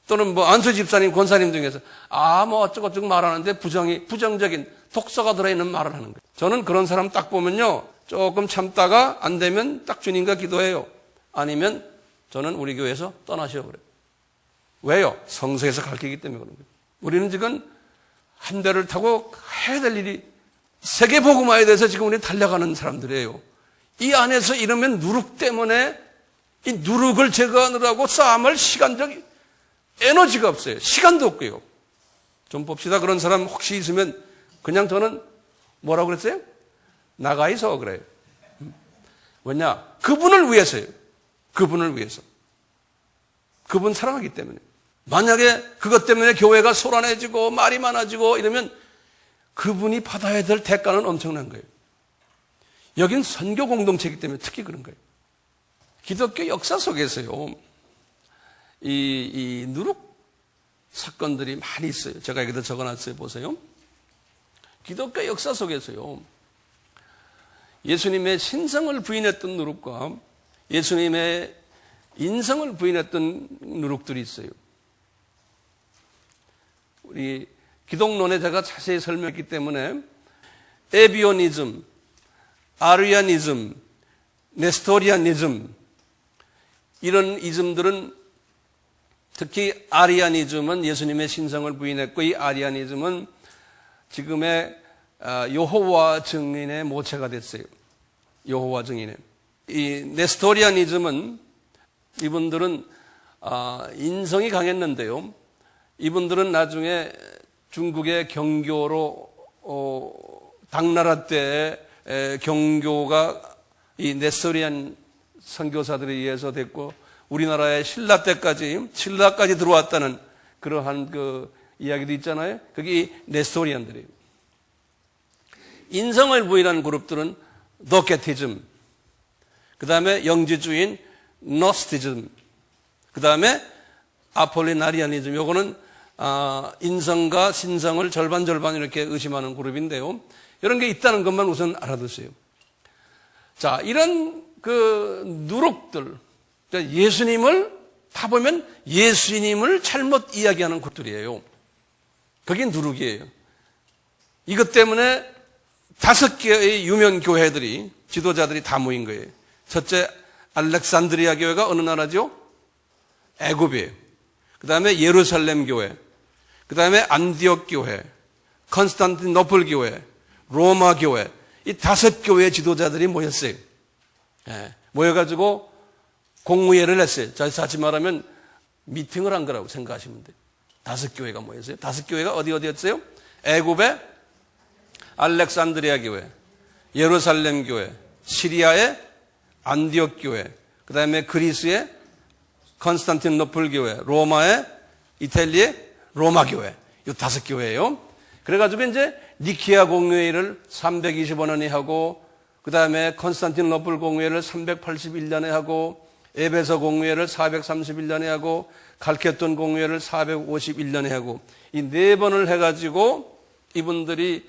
또는 안수집사님, 권사님 중에서 어쩌고저쩌고 말하는데 부정적인 독서가 들어있는 말을 하는 거예요. 저는 그런 사람 딱 보면요, 조금 참다가 안 되면 딱 주님과 기도해요. 아니면 저는 우리 교회에서 떠나시오 그래요. 왜요? 성서에서 가르치기 때문에 그런 거예요. 우리는 지금 한 대를 타고 해야 될 일이 세계복음화에 대해서 지금 우리 달려가는 사람들이에요. 이 안에서 이러면 누룩 때문에 이 누룩을 제거하느라고 싸움할 시간적 에너지가 없어요. 시간도 없고요. 좀 봅시다. 그런 사람 혹시 있으면 그냥 저는 뭐라고 그랬어요? 나가 있어 그래요. 왜냐? 그분을 위해서요. 그분을 위해서. 그분 사랑하기 때문에. 만약에 그것 때문에 교회가 소란해지고 말이 많아지고 이러면 그분이 받아야 될 대가는 엄청난 거예요. 여긴 선교 공동체이기 때문에 특히 그런 거예요. 기독교 역사 속에서요, 이 누룩 사건들이 많이 있어요. 제가 여기다 적어놨어요. 보세요. 기독교 역사 속에서요, 예수님의 신성을 부인했던 누룩과 예수님의 인성을 부인했던 누룩들이 있어요. 우리 기독론에 제가 자세히 설명했기 때문에 에비오니즘, 아리아니즘, 네스토리아니즘 이런 이즘들은, 특히 아리아니즘은 예수님의 신성을 부인했고, 이 아리아니즘은 지금의 여호와 증인의 모체가 됐어요. 여호와 증인의. 이 네스토리아니즘은 이분들은 인성이 강했는데요, 이분들은 나중에 중국의 경교로 당나라 때의 경교가 이 네스토리안 선교사들에 의해서 됐고, 우리나라의 신라까지 들어왔다는 그러한 그 이야기도 있잖아요. 그게 이 네스토리안들이에요. 인성을 부인하는 그룹들은 도케티즘, 그 다음에 영지주의인 노스티즘, 그 다음에 아폴리나리아니즘. 요거는 인성과 신성을 절반 이렇게 의심하는 그룹인데요. 이런 게 있다는 것만 우선 알아두세요. 자, 이런 그 누룩들, 예수님을 다 보면 예수님을 잘못 이야기하는 것들이에요. 그게 누룩이에요. 이것 때문에 5개의 유명 교회들이, 지도자들이 다 모인 거예요. 첫째, 알렉산드리아 교회가 어느 나라죠? 애굽이에요. 그 다음에 예루살렘 교회, 그 다음에 안디옥 교회, 컨스탄티노플 교회, 로마 교회, 이 5교회 지도자들이 모였어요. 모여가지고 공무회를 했어요. 다시 말하면 미팅을 한 거라고 생각하시면 돼요. 5교회가 모였어요. 5교회가 어디였어요? 애굽의 알렉산드리아 교회, 예루살렘 교회, 시리아의 안디옥 교회, 그 다음에 그리스의 컨스탄티노플 교회, 로마의 이탈리아의 로마 교회, 이 5교회예요. 그래가지고 이제 니케아 공회의를 325년에 하고, 그 다음에 컨스탄티노플 공회의를 381년에 하고, 에베소 공회의를 431년에 하고, 칼케돈 공회의를 451년에 하고, 이 4번을 해가지고 이분들이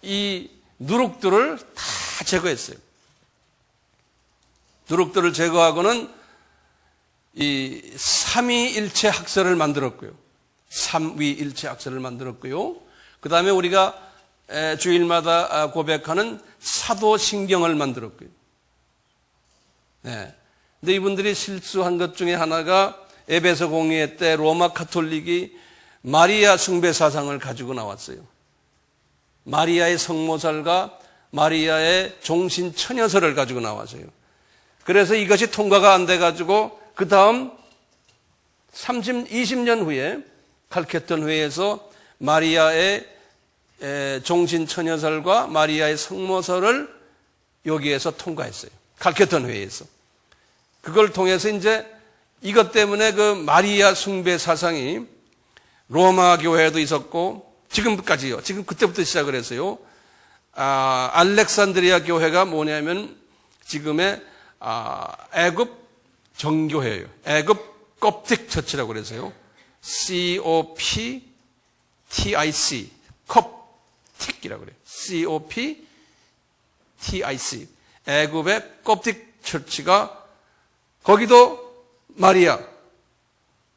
이 누룩들을 다 제거했어요. 누룩들을 제거하고는 이 삼위일체 학설을 만들었고요. 삼위일체 학설을 만들었고요. 그 다음에 우리가 주일마다 고백하는 사도신경을 만들었고요. 네. 근데 이분들이 실수한 것 중에 하나가 에베소 공회 때 로마 카톨릭이 마리아 숭배 사상을 가지고 나왔어요. 마리아의 성모설과 마리아의 종신 처녀설을 가지고 나왔어요. 그래서 이것이 통과가 안 돼가지고 그 다음 20년 후에 칼케톤 회의에서 마리아의 종신 처녀설과 마리아의 성모설을 여기에서 통과했어요. 칼케톤 회의에서. 그걸 통해서 이제 이것 때문에 그 마리아 숭배 사상이 로마 교회에도 있었고 지금까지요. 지금 그때부터 시작을 했어요. 알렉산드리아 교회가 뭐냐면 지금의 애굽 정교회예요. 애굽 콥틱 처치라고 그래서요. COPTIC, 콥틱이라고 그래요. COPTIC, 애굽의 콥틱 처치가 거기도 마리아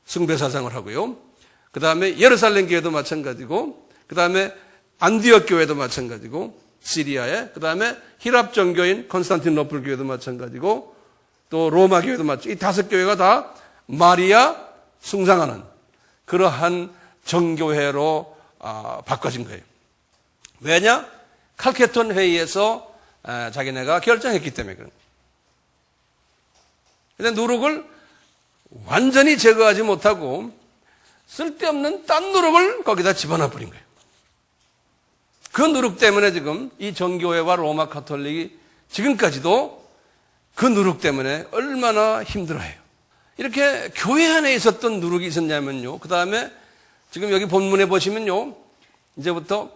숭배 사상을 하고요. 그 다음에 예루살렘 교회도 마찬가지고, 그 다음에 안디옥 교회도 마찬가지고, 시리아에, 그 다음에 히랍 정교인 컨스탄티노플 교회도 마찬가지고, 또 로마 교회도 마찬가지고, 이 5교회가 다 마리아 숭상하는 그러한 정교회로 바꿔진 거예요. 왜냐? 칼케톤 회의에서 자기네가 결정했기 때문에 그런 거예요. 근데 누룩을 완전히 제거하지 못하고 쓸데없는 딴 누룩을 거기다 집어넣어 버린 거예요. 그 누룩 때문에 지금 이 정교회와 로마 카톨릭이 지금까지도 그 누룩 때문에 얼마나 힘들어해요. 이렇게 교회 안에 있었던 누룩이 있었냐면요. 그 다음에 지금 여기 본문에 보시면요. 이제부터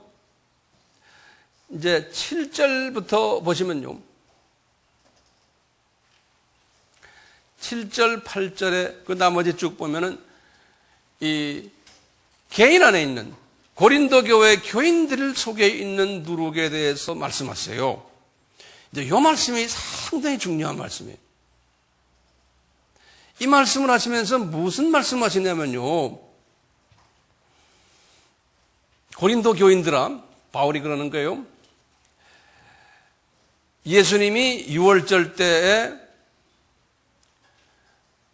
이제 7절부터 보시면요. 7절, 8절에 그 나머지 쭉 보면은 이 개인 안에 있는 고린도 교회 교인들 속에 있는 누룩에 대해서 말씀하세요. 이제 이 말씀이 상당히 중요한 말씀이에요. 이 말씀을 하시면서 무슨 말씀하시냐면요. 고린도 교인들아, 바울이 그러는 거예요. 예수님이 유월절 때에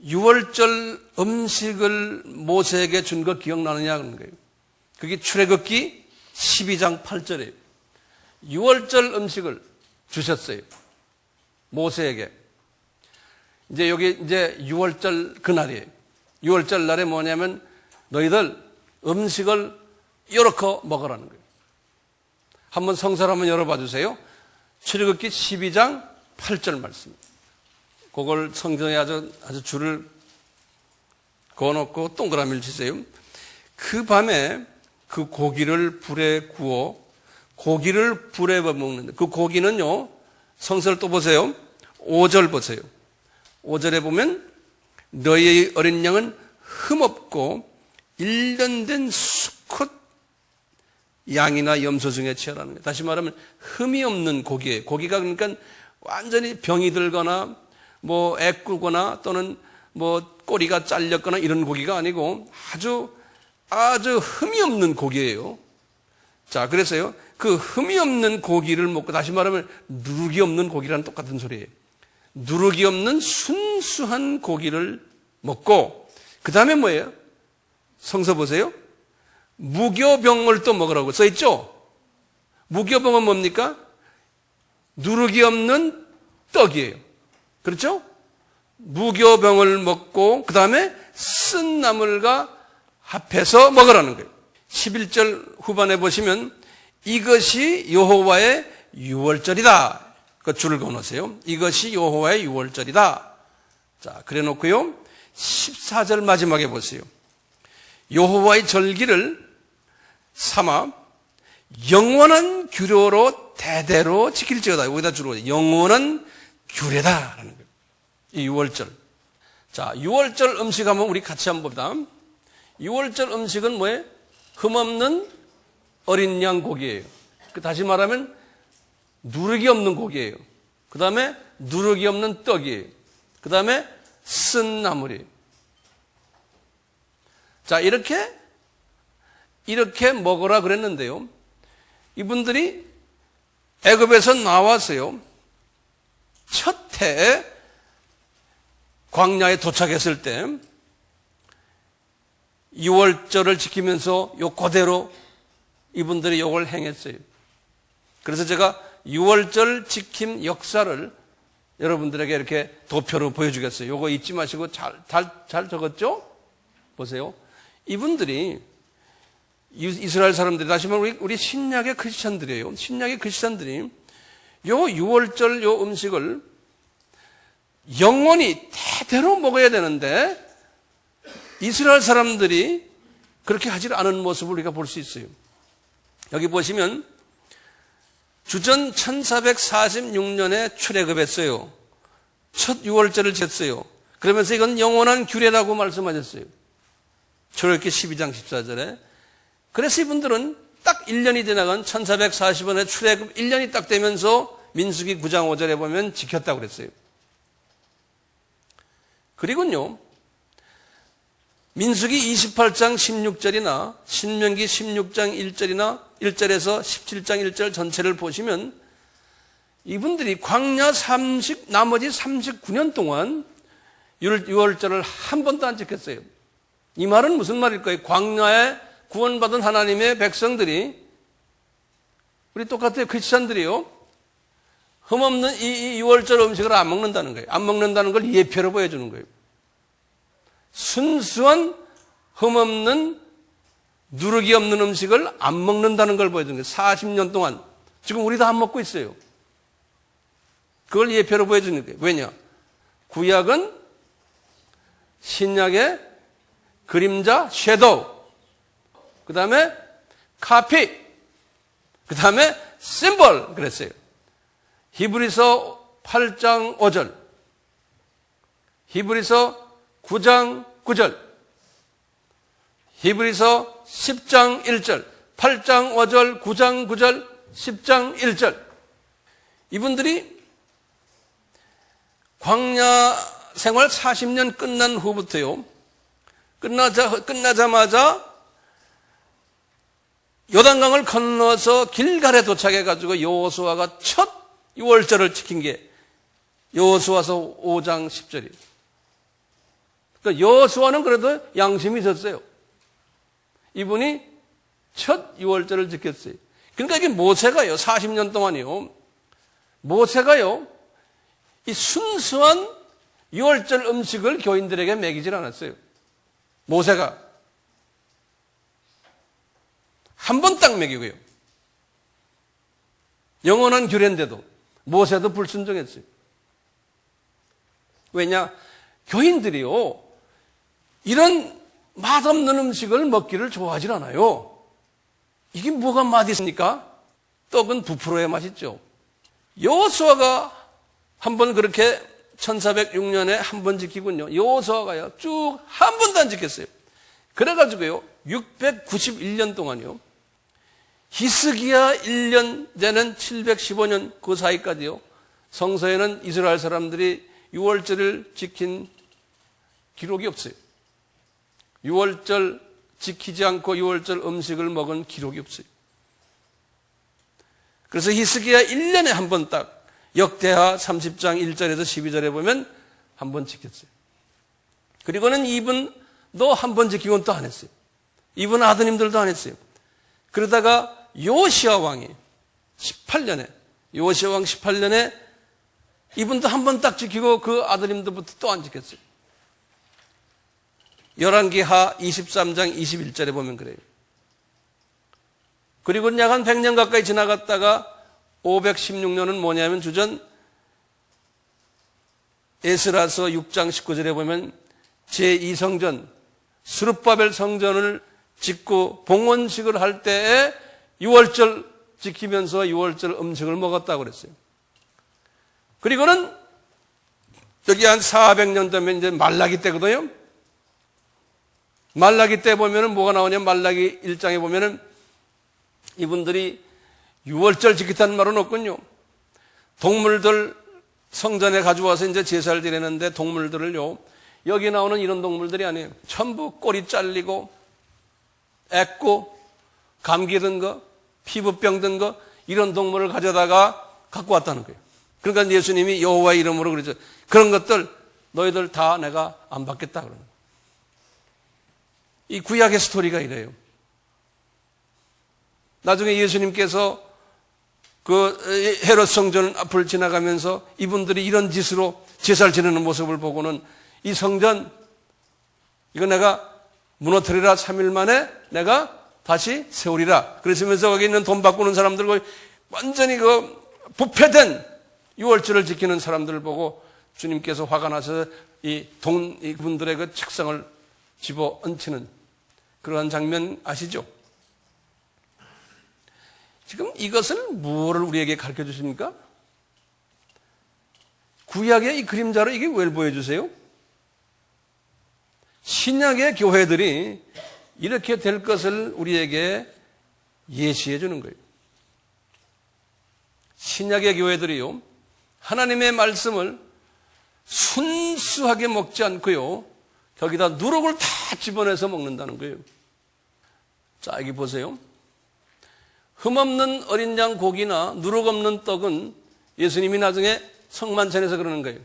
유월절 음식을 모세에게 준 거 기억나느냐 그러는 거예요. 그게 출애굽기 12장 8절이에요. 유월절 음식을 주셨어요. 모세에게. 이제 여기 이제 유월절 그날이에요. 유월절 날에 뭐냐면 너희들 음식을 이렇게 먹으라는 거예요. 한번 성서를 한번 열어봐 주세요. 출애굽기 12장 8절 말씀. 그걸 성경에 아주 줄을 그어놓고 동그라미를 치세요. 그 밤에 그 고기를 불에 구워 고기를 불에 먹는다. 그 고기는요, 성서를 또 보세요. 5절 보세요. 5절에 보면 너희의 어린 양은 흠없고 1년 된 수컷 양이나 염소 중에 취하라는 거예요. 다시 말하면 흠이 없는 고기예요. 고기가 그러니까 완전히 병이 들거나 뭐 애꾸거나 또는 뭐 꼬리가 잘렸거나 이런 고기가 아니고 아주 흠이 없는 고기예요. 자, 그래서요, 그 흠이 없는 고기를 먹고, 다시 말하면 누룩이 없는 고기랑 똑같은 소리예요. 누룩이 없는 순수한 고기를 먹고, 그 다음에 뭐예요? 성서 보세요. 무교병을 또 먹으라고 써있죠? 무교병은 뭡니까? 누룩이 없는 떡이에요. 그렇죠? 무교병을 먹고, 그 다음에 쓴 나물과 합해서 먹으라는 거예요. 11절 후반에 보시면 이것이 여호와의 유월절이다. 그 줄을 그어놓으세요. 이것이 여호와의 유월절이다. 자, 그래 놓고요. 14절 마지막에 보세요. 여호와의 절기를 삼아 영원한 규례로 대대로 지킬지어다. 여기다 주로 영원한 규례다라는 거예요. 이 유월절. 자, 유월절 음식 한번 우리 같이 한번 봅시다. 유월절 음식은 뭐예요? 흠없는 어린 양 고기예요. 다시 말하면 누룩이 없는 고기예요. 그 다음에 누룩이 없는 떡이에요. 그 다음에 쓴 나물이에요. 자, 이렇게 먹으라 그랬는데요. 이분들이 애굽에서 나와서요, 첫 해에 광야에 도착했을 때 유월절을 지키면서 요 그대로 이분들이 요걸 행했어요. 그래서 제가 유월절 지킴 역사를 여러분들에게 이렇게 도표로 보여주겠어요. 요거 잊지 마시고 잘 적었죠? 보세요. 이분들이 이스라엘 사람들이, 다시 말하면 우리 신약의 크리스찬들이에요. 신약의 크리스찬들이 요 유월절 요 음식을 영원히 대대로 먹어야 되는데 이스라엘 사람들이 그렇게 하지 않은 모습을 우리가 볼 수 있어요. 여기 보시면 주전 1446년에 출애굽했어요. 첫 유월절을 쟀어요. 그러면서 이건 영원한 규례라고 말씀하셨어요. 출애굽기 12장 14절에. 그래서 이분들은 딱 1년이 지나간 1440년에 출애굽 1년이 딱 되면서 민수기 9장 5절에 보면 지켰다고 그랬어요. 그리고요, 민수기 28장 16절이나 신명기 16장 1절이나 1절에서 17장 1절 전체를 보시면 이분들이 광야 나머지 39년 동안 유월절을 한 번도 안 지켰어요. 이 말은 무슨 말일까요? 광야에 구원받은 하나님의 백성들이, 우리 똑같아요. 크리스찬들이요, 흠없는 이 유월절 음식을 안 먹는다는 거예요. 안 먹는다는 걸 예표로 보여주는 거예요. 순수한 흠없는 누룩이 없는 음식을 안 먹는다는 걸 보여주는 거예요. 40년 동안. 지금 우리 다 안 먹고 있어요. 그걸 예표로 보여주는 거예요. 왜냐? 구약은 신약의 그림자, 섀도우, 그 다음에 카피, 그 다음에 심볼 그랬어요. 히브리서 8장 5절, 히브리서 9장 9절, 히브리서 10장 1절, 8장 5절, 9장 9절, 10장 1절. 이분들이 광야 생활 40년 끝난 후부터요, 끝나자마자 요단강을 건너서 길갈에 도착해가지고 여호수아가 첫 유월절을 지킨 게 여호수아서 5장 10절이에요. 그러니까 여호수아는 그래도 양심이 있었어요. 이분이 첫 유월절을 지켰어요. 그러니까 이게 모세가요, 40년 동안이요, 모세가요, 이 순수한 유월절 음식을 교인들에게 먹이질 않았어요. 모세가 한 번 딱 먹이고요. 영원한 규례인데도 모세도 불순종했어요. 왜냐? 교인들이요, 이런 맛없는 음식을 먹기를 좋아하질 않아요. 이게 뭐가 맛있습니까? 떡은 부풀어야 맛있죠. 여호수아가 한 번 그렇게 1406년에 한 번 지키군요. 여호수아가요, 쭉 한 번도 안 지켰어요. 그래가지고요, 691년 동안요, 히스기야 1년 되는 715년 그 사이까지요, 성서에는 이스라엘 사람들이 유월절을 지킨 기록이 없어요. 유월절 지키지 않고 유월절 음식을 먹은 기록이 없어요. 그래서 히스기야 1년에 한 번 딱 역대하 30장 1절에서 12절에 보면 한 번 지켰어요. 그리고는 이분도 한 번 지키고는 또 안 했어요. 이분 아드님들도 안 했어요. 그러다가 요시야 왕이 18년에, 요시야 왕 18년에 이분도 한 번 딱 지키고 그 아드님들부터 또 안 지켰어요. 열왕기하 23장 21절에 보면 그래요. 그리고 약 한 100년 가까이 지나갔다가 516년은 뭐냐면 주전 에스라서 6장 19절에 보면 제2성전 스룹바벨 성전을 짓고 봉헌식을 할 때에 유월절 지키면서 유월절 음식을 먹었다고 그랬어요. 그리고는 여기 한 400년 되면 이제 말라기 때거든요. 말라기 때 보면은 뭐가 나오냐면 말라기 1장에 보면은 이분들이 유월절 지켰다는 말은 없군요. 동물들 성전에 가져와서 이제 제사를 드리는데 동물들을요, 여기 나오는 이런 동물들이 아니에요. 전부 꼬리 잘리고 애고 감기 든 거, 피부병 든 거, 이런 동물을 가져다가 갖고 왔다는 거예요. 그러니까 예수님이 여호와의 이름으로 그러죠. 그런 것들 너희들 다 내가 안 받겠다 그러는 거예요. 이 구약의 스토리가 이래요. 나중에 예수님께서 그 헤롯 성전 앞을 지나가면서 이분들이 이런 짓으로 제사를 지내는 모습을 보고는 이 성전 이거 내가 무너뜨리라, 3일 만에 내가 다시 세우리라. 그러시면서 거기 있는 돈 바꾸는 사람들과 완전히 그 부패된 유월절을 지키는 사람들을 보고 주님께서 화가 나서 이분들의 그 책상을 집어 얹히는 그러한 장면 아시죠? 지금 이것을 무엇을 우리에게 가르쳐 주십니까? 구약의 이 그림자로 이게 왜 보여주세요? 신약의 교회들이 이렇게 될 것을 우리에게 예시해 주는 거예요. 신약의 교회들이요, 하나님의 말씀을 순수하게 먹지 않고요, 거기다 누룩을 다 집어내서 먹는다는 거예요. 자, 여기 보세요. 흠없는 어린 양 고기나 누룩 없는 떡은 예수님이 나중에 성만찬에서 그러는 거예요.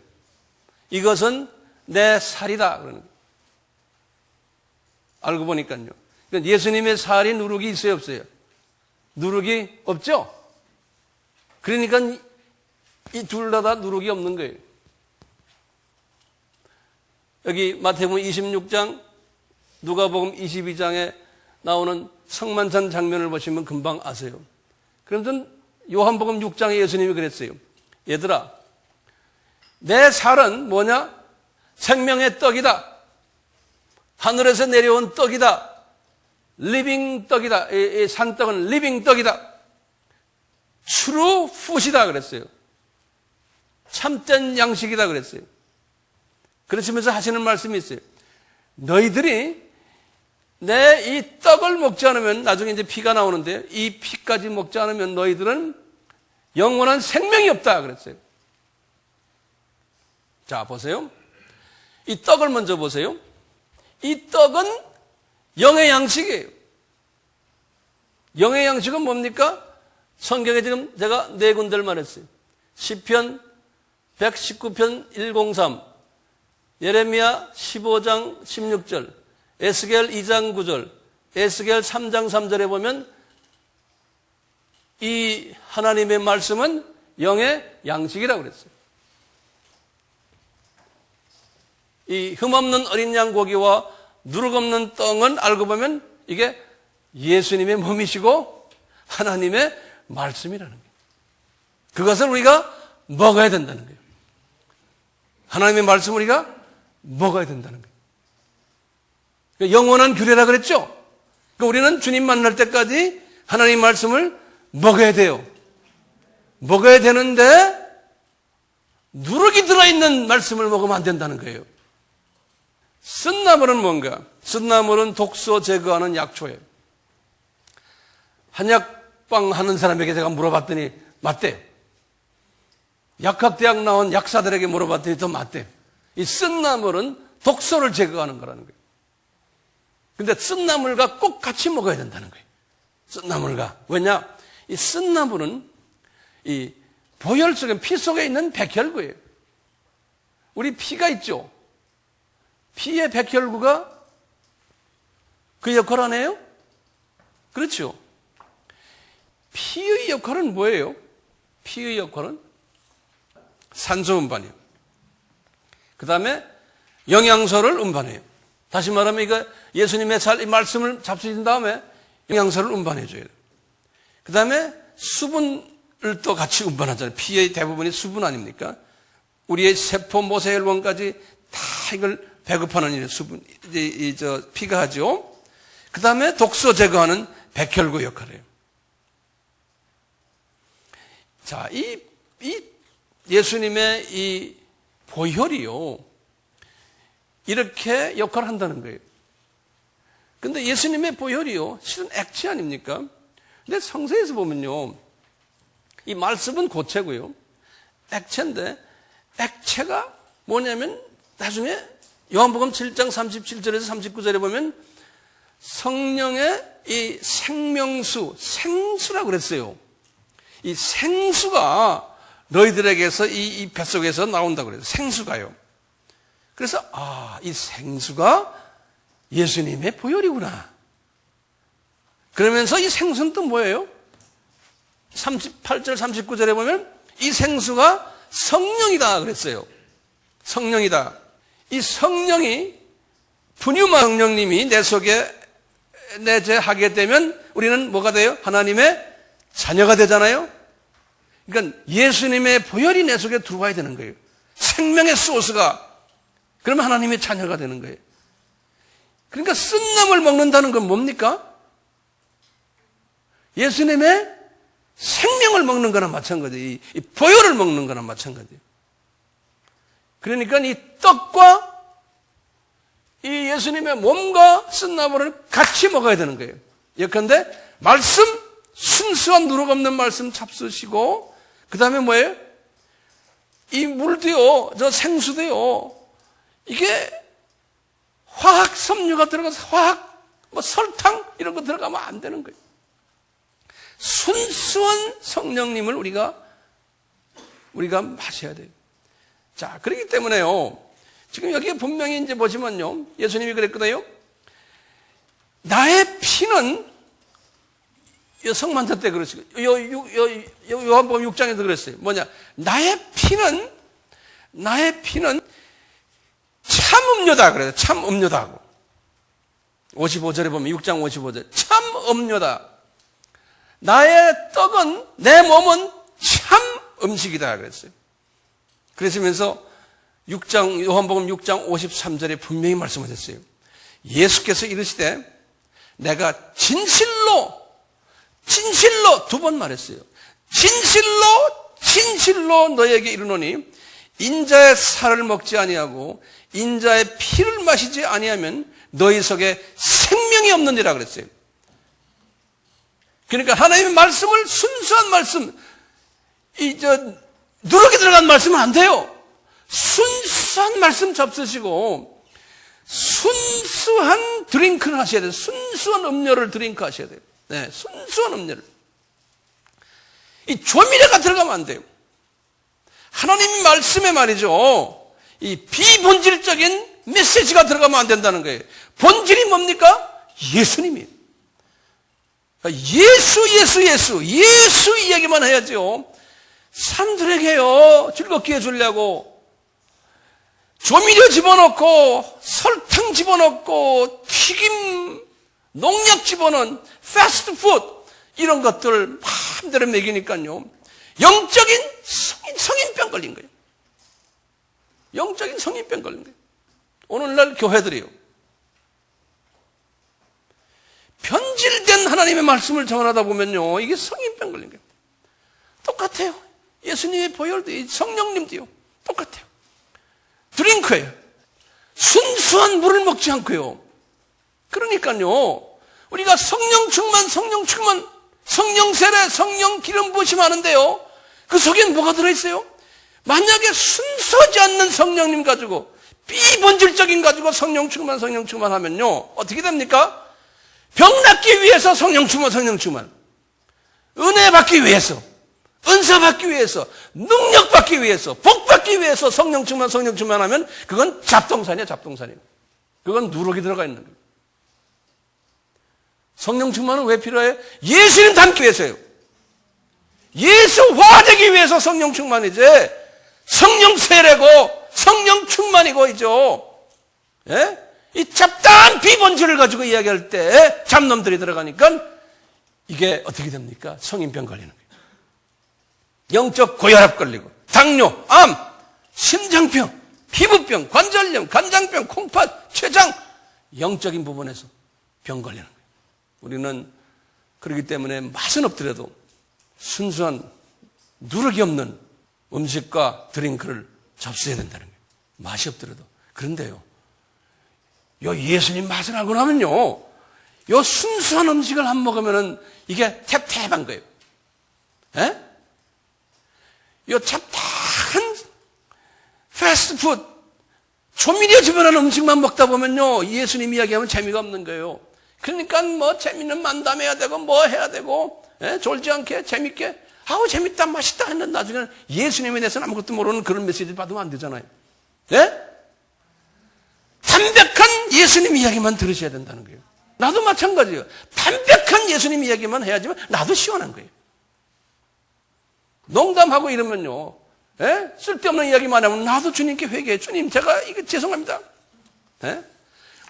이것은 내 살이다 그러는 거예요. 알고 보니까요. 그러니까 예수님의 살이 누룩이 있어요, 없어요? 누룩이 없죠? 그러니까 이 둘 다 누룩이 없는 거예요. 여기 마태복음 26장, 누가복음 22장에 나오는 성만찬 장면을 보시면 금방 아세요. 그러면 요한복음 6장에 예수님이 그랬어요. 얘들아, 내 살은 뭐냐? 생명의 떡이다. 하늘에서 내려온 떡이다. 리빙 떡이다. 이 산떡은 리빙 떡이다. 트루 푸시다 그랬어요. 참된 양식이다 그랬어요. 그러시면서 하시는 말씀이 있어요. 너희들이 내 이 떡을 먹지 않으면, 나중에 이제 피가 나오는데, 이 피까지 먹지 않으면 너희들은 영원한 생명이 없다 그랬어요. 자, 보세요. 이 떡을 먼저 보세요. 이 떡은 영의 양식이에요. 영의 양식은 뭡니까? 성경에 지금 제가 네 군데를 말했어요. 시편 119편 103, 예레미야 15장 16절, 에스겔 2장 9절, 에스겔 3장 3절에 보면 이 하나님의 말씀은 영의 양식이라고 그랬어요. 이 흠없는 어린 양 고기와 누룩 없는 떡은 알고 보면 이게 예수님의 몸이시고 하나님의 말씀이라는 거예요. 그것을 우리가 먹어야 된다는 거예요. 하나님의 말씀을 우리가 먹어야 된다는 거예요. 영원한 규례라 그랬죠? 그러니까 우리는 주님 만날 때까지 하나님의 말씀을 먹어야 돼요. 먹어야 되는데 누룩이 들어있는 말씀을 먹으면 안 된다는 거예요. 쓴나물은 뭔가? 쓴나물은 독소 제거하는 약초예요. 한약방 하는 사람에게 제가 물어봤더니 맞대요. 약학대학 나온 약사들에게 물어봤더니 더 맞대요. 이 쓴나물은 독소를 제거하는 거라는 거예요. 근데 쓴나물과 꼭 같이 먹어야 된다는 거예요. 쓴나물과. 왜냐? 이 쓴나물은 이 보혈 속에, 피 속에 있는 백혈구예요. 우리 피가 있죠? 피의 백혈구가 그 역할 안 해요? 그렇죠? 피의 역할은 뭐예요? 피의 역할은 산소 운반이에요. 그 다음에 영양소를 운반해요. 다시 말하면 이거 예수님의 말씀을 잡수신 다음에 영양소를 운반해줘야 돼요. 그 다음에 수분을 또 같이 운반하잖아요. 피의 대부분이 수분 아닙니까? 우리의 세포, 모세혈관까지 다 이걸 배급하는 일을 피가 하죠. 그 다음에 독소 제거하는 백혈구 역할이에요. 자, 이 예수님의 이 보혈이요, 이렇게 역할을 한다는 거예요. 근데 예수님의 보혈이요, 실은 액체 아닙니까? 근데 성서에서 보면요, 이 말씀은 고체고요, 액체인데, 액체가 뭐냐면, 나중에 요한복음 7장 37절에서 39절에 보면 성령의 이 생명수, 생수라고 그랬어요. 이 생수가 너희들에게서 이 뱃속에서 나온다고 그래요. 생수가요. 그래서 이 생수가 예수님의 보혈이구나. 그러면서 이 생수는 또 뭐예요? 38절 39절에 보면 이 생수가 성령이다 그랬어요. 성령이다. 이 성령이, 분유마 성령님이 내 속에 내재하게 되면 우리는 뭐가 돼요? 하나님의 자녀가 되잖아요. 그러니까 예수님의 보혈이 내 속에 들어와야 되는 거예요. 생명의 소스가. 그러면 하나님의 자녀가 되는 거예요. 그러니까 쓴나물 먹는다는 건 뭡니까? 예수님의 생명을 먹는 거나 마찬가지예요. 이 보혈을 먹는 거나 마찬가지예요. 그러니까 이 떡과 이 예수님의 몸과 쓴나물을 같이 먹어야 되는 거예요. 예컨대 말씀, 순수한 누룩 없는 말씀 잡수시고, 그 다음에 뭐예요? 이 물도요, 저 생수도요, 이게 화학 섬유가 들어가서 설탕 이런 거 들어가면 안 되는 거예요. 순수한 성령님을 우리가 마셔야 돼요. 자, 그렇기 때문에요, 지금 여기에 분명히 이제 보시면요, 예수님이 그랬거든요. 나의 피는, 성만찬 때 그러시고, 요한복음 6장에서 그랬어요. 뭐냐? 나의 피는 참 음료다. 그래요. 참 음료다 하고. 55절에 보면 6장 55절. 참 음료다. 나의 떡은, 내 몸은 참 음식이다. 그랬어요. 그랬으면서 요한복음 6장 53절에 분명히 말씀하셨어요. 예수께서 이르시되 내가 진실로 두 번 말했어요. 진실로 너에게 이르노니 인자의 살을 먹지 아니하고 인자의 피를 마시지 아니하면 너희 속에 생명이 없느니라 그랬어요. 그러니까 하나님의 말씀을 순수한 말씀, 누룩이 들어간 말씀은 안 돼요. 순수한 말씀 잡수시고 순수한 드링크를 하셔야 돼요. 순수한 음료를 드링크 하셔야 돼요. 네, 순수한 음료를. 이 조미료가 들어가면 안 돼요. 하나님 말씀에 말이죠, 이 비본질적인 메시지가 들어가면 안 된다는 거예요. 본질이 뭡니까? 예수님이에요. 예수 이야기만 해야죠. 사람들에게요, 즐겁게 해주려고 조미료 집어넣고 설탕 집어넣고 튀김 농약 집어넣은 패스트푸드 이런 것들 마음대로 먹이니까요, 영적인 성인병 걸린 거예요. 영적인 성인병 걸린 거예요. 오늘날 교회들이요, 변질된 하나님의 말씀을 전하다 보면요, 이게 성인병 걸린 거예요. 똑같아요. 예수님의 보혈도 성령님도요, 똑같아요. 드링크예요. 순수한 물을 먹지 않고요. 그러니까요, 우리가 성령 충만, 성령 세례, 성령 기름 부으심 하는데요, 그 속엔 뭐가 들어있어요? 만약에 순수하지 않는 성령님 가지고 비본질적인 가지고 성령 충만 하면요, 어떻게 됩니까? 병 낫기 위해서 성령 충만, 은혜 받기 위해서, 은사 받기 위해서, 능력 받기 위해서, 복 받기 위해서 성령 충만 하면 그건 잡동산이에요. 그건 누룩이 들어가 있는 거예요. 성령 충만은 왜 필요해요? 예수님 닮기 위해서요. 예수화되기 위해서 성령 충만이지, 성령 세례고 성령 충만이고이죠. 예? 이 잡다한 비본질을 가지고 이야기할 때 잡놈들이 들어가니까 이게 어떻게 됩니까? 성인병 걸리는 거예요. 영적 고혈압 걸리고, 당뇨, 암, 심장병, 피부병, 관절염, 간장병, 콩팥, 췌장, 영적인 부분에서 병 걸리는 거예요. 우리는 그렇기 때문에 맛은 없더라도 순수한 누룩이 없는 음식과 드링크를 접수해야 된다는 거예요. 맛이 없더라도. 그런데요, 요 예수님 맛을 알고 나면요, 요 순수한 음식을 안 먹으면은 이게 탭탭한 거예요. 예? 요 잡다한 패스트푸드, 조미료 집어넣은 음식만 먹다 보면요, 예수님 이야기하면 재미가 없는 거예요. 그러니까 뭐 재미는 만담해야 되고 뭐 해야 되고, 예? 졸지 않게 재밌게, 아우 재밌다 맛있다 했는데 나중에는 예수님에 대해서는 아무것도 모르는 그런 메시지 받으면 안 되잖아요. 예? 담백한 예수님 이야기만 들으셔야 된다는 거예요. 나도 마찬가지예요. 담백한 예수님 이야기만 해야지만 나도 시원한 거예요. 농담하고 이러면요, 예? 쓸데없는 이야기만 하면 나도 주님께 회개해. 주님, 제가 이거 죄송합니다. 예?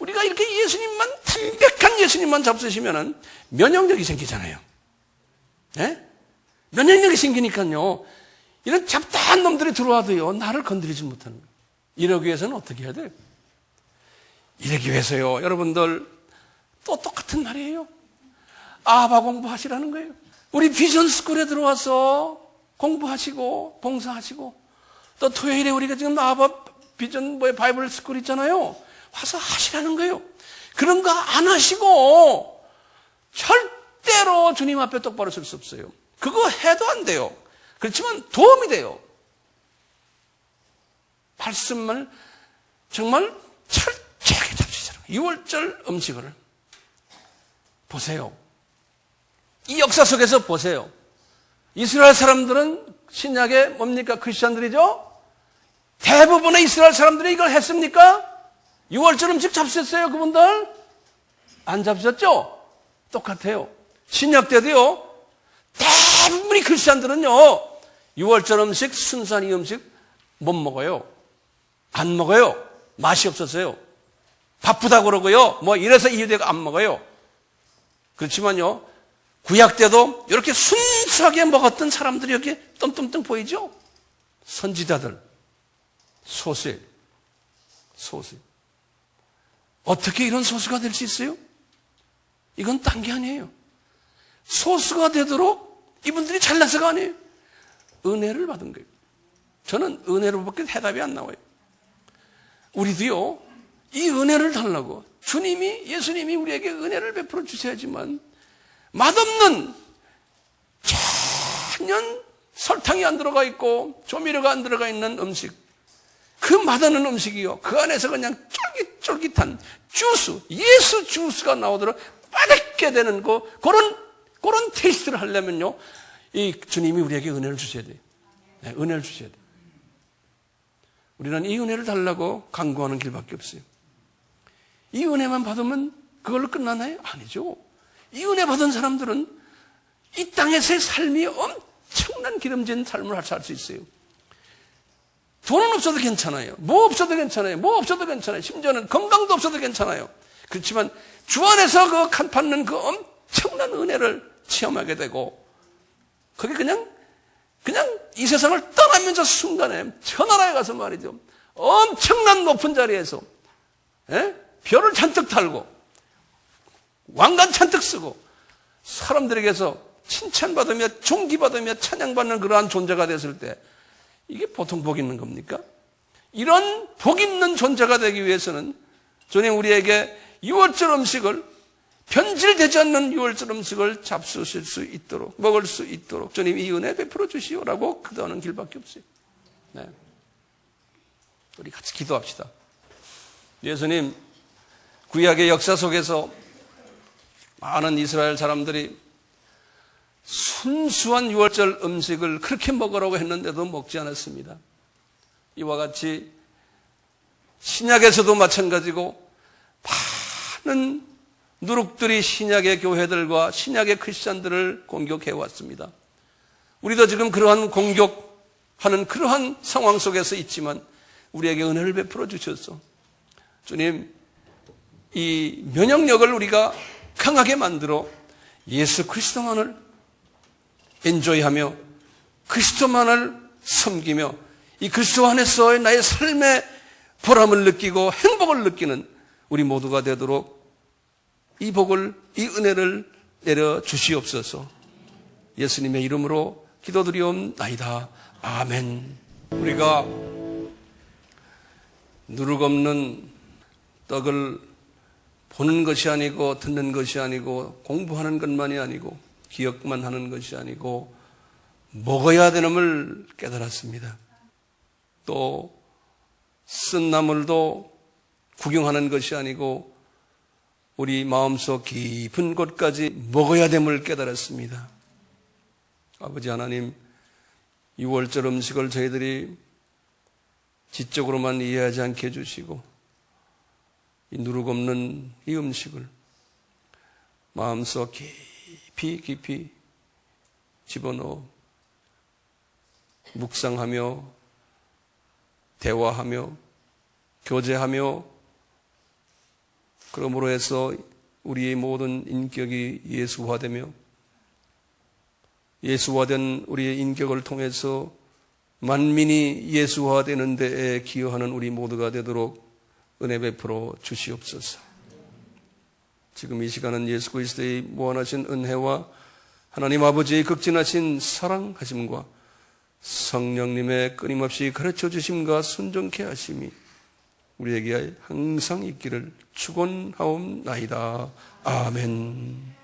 우리가 이렇게 예수님만, 담백한 예수님만 잡수시면은 면역력이 생기잖아요. 예? 면역력이 생기니까요, 이런 잡다한 놈들이 들어와도요, 나를 건드리지 못하는 거예요. 이러기 위해서는 어떻게 해야 돼요? 이러기 위해서요, 여러분들, 또 똑같은 말이에요. 아바 공부하시라는 거예요. 우리 비전스쿨에 들어와서 공부하시고, 봉사하시고, 또 토요일에 우리가 지금 아바 비전 바이블 스쿨 있잖아요. 와서 하시라는 거예요. 그런 거 안 하시고 절대로 주님 앞에 똑바로 설 수 없어요. 그거 해도 안 돼요. 그렇지만 도움이 돼요. 말씀을 정말 철저하게 잡수시라는 거예요. 6월절 음식을 보세요. 이 역사 속에서 보세요. 이스라엘 사람들은 신약의 뭡니까? 크리스천들이죠? 대부분의 이스라엘 사람들이 이걸 했습니까? 6월절 음식 잡수셨어요, 그분들? 안 잡수셨죠? 똑같아요. 신약 때도요, 대부분의 크리스천들은요, 6월절 음식, 순수한 이 음식 못 먹어요. 안 먹어요. 맛이 없었어요. 바쁘다고 그러고요, 뭐 이래서 이유되고 안 먹어요. 그렇지만요, 구약 때도 이렇게 순수하게 먹었던 사람들이 이렇게 뜸뜸뜸 보이죠? 선지자들, 소수. 어떻게 이런 소수가 될 수 있어요? 이건 딴 게 아니에요. 소수가 되도록 이분들이 잘나서가 아니에요. 은혜를 받은 거예요. 저는 은혜로밖에 해답이 안 나와요. 우리도요, 이 은혜를 달라고 예수님이 우리에게 은혜를 베풀어 주셔야지만 맛없는 천연 설탕이 안 들어가 있고 조미료가 안 들어가 있는 음식, 그 맛없는 음식이요, 그 안에서 그냥 쫄깃쫄깃한 주스, 예수 주스가 나오도록 맛있게 되는 그런 테이스트를 하려면요, 이 주님이 우리에게 은혜를 주셔야 돼요. 네, 은혜를 주셔야 돼요. 우리는 이 은혜를 달라고 간구하는 길밖에 없어요. 이 은혜만 받으면 그걸로 끝나나요? 아니죠. 이 은혜 받은 사람들은 이 땅에서의 삶이 엄청난 기름진 삶을 살 수 있어요. 돈은 없어도 괜찮아요. 뭐 없어도 괜찮아요. 뭐 없어도 괜찮아요. 심지어는 건강도 없어도 괜찮아요. 그렇지만 주 안에서 받는 그 엄청난 은혜를 체험하게 되고, 그게 그냥 이 세상을 떠나면서 순간에 천하라에 가서 말이죠, 엄청난 높은 자리에서 별을 잔뜩 달고 왕관 잔뜩 쓰고 사람들에게서 칭찬받으며 존귀받으며 찬양받는 그러한 존재가 됐을 때, 이게 보통 복 있는 겁니까? 이런 복 있는 존재가 되기 위해서는 주님 우리에게 유월절 음식을, 변질되지 않는 유월절 음식을 잡수실 수 있도록, 먹을 수 있도록 주님 이 은혜 베풀어 주시오라고 기도하는 길밖에 없어요. 네. 우리 같이 기도합시다. 예수님, 구약의 역사 속에서 많은 이스라엘 사람들이 순수한 유월절 음식을 그렇게 먹으라고 했는데도 먹지 않았습니다. 이와 같이 신약에서도 마찬가지고 많은 누룩들이 신약의 교회들과 신약의 크리스찬들을 공격해 왔습니다. 우리도 지금 그러한 공격하는 그러한 상황 속에서 있지만 우리에게 은혜를 베풀어 주셔서 주님, 이 면역력을 우리가 강하게 만들어 예수 그리스도만을 엔조이하며 그리스도만을 섬기며 이 그리스도 안에서의 나의 삶의 보람을 느끼고 행복을 느끼는 우리 모두가 되도록 이 복을, 이 은혜를 내려 주시옵소서. 예수님의 이름으로 기도드리옵나이다. 아멘. 우리가 누룩 없는 떡을 보는 것이 아니고 듣는 것이 아니고 공부하는 것만이 아니고 기억만 하는 것이 아니고 먹어야 되는을 깨달았습니다. 또 쓴 나물도 구경하는 것이 아니고 우리 마음속 깊은 곳까지 먹어야 됨을 깨달았습니다. 아버지 하나님, 유월절 음식을 저희들이 지적으로만 이해하지 않게 해주시고 이 누룩 없는 이 음식을 마음속 깊이 집어넣어 묵상하며 대화하며 교제하며 그러므로 해서 우리의 모든 인격이 예수화되며 예수화된 우리의 인격을 통해서 만민이 예수화되는 데에 기여하는 우리 모두가 되도록 은혜 베풀어 주시옵소서. 지금 이 시간은 예수 그리스도의 무한하신 은혜와 하나님 아버지의 극진하신 사랑하심과 성령님의 끊임없이 가르쳐 주심과 순종케 하심이 우리에게 항상 있기를 축원하옵나이다. 아멘.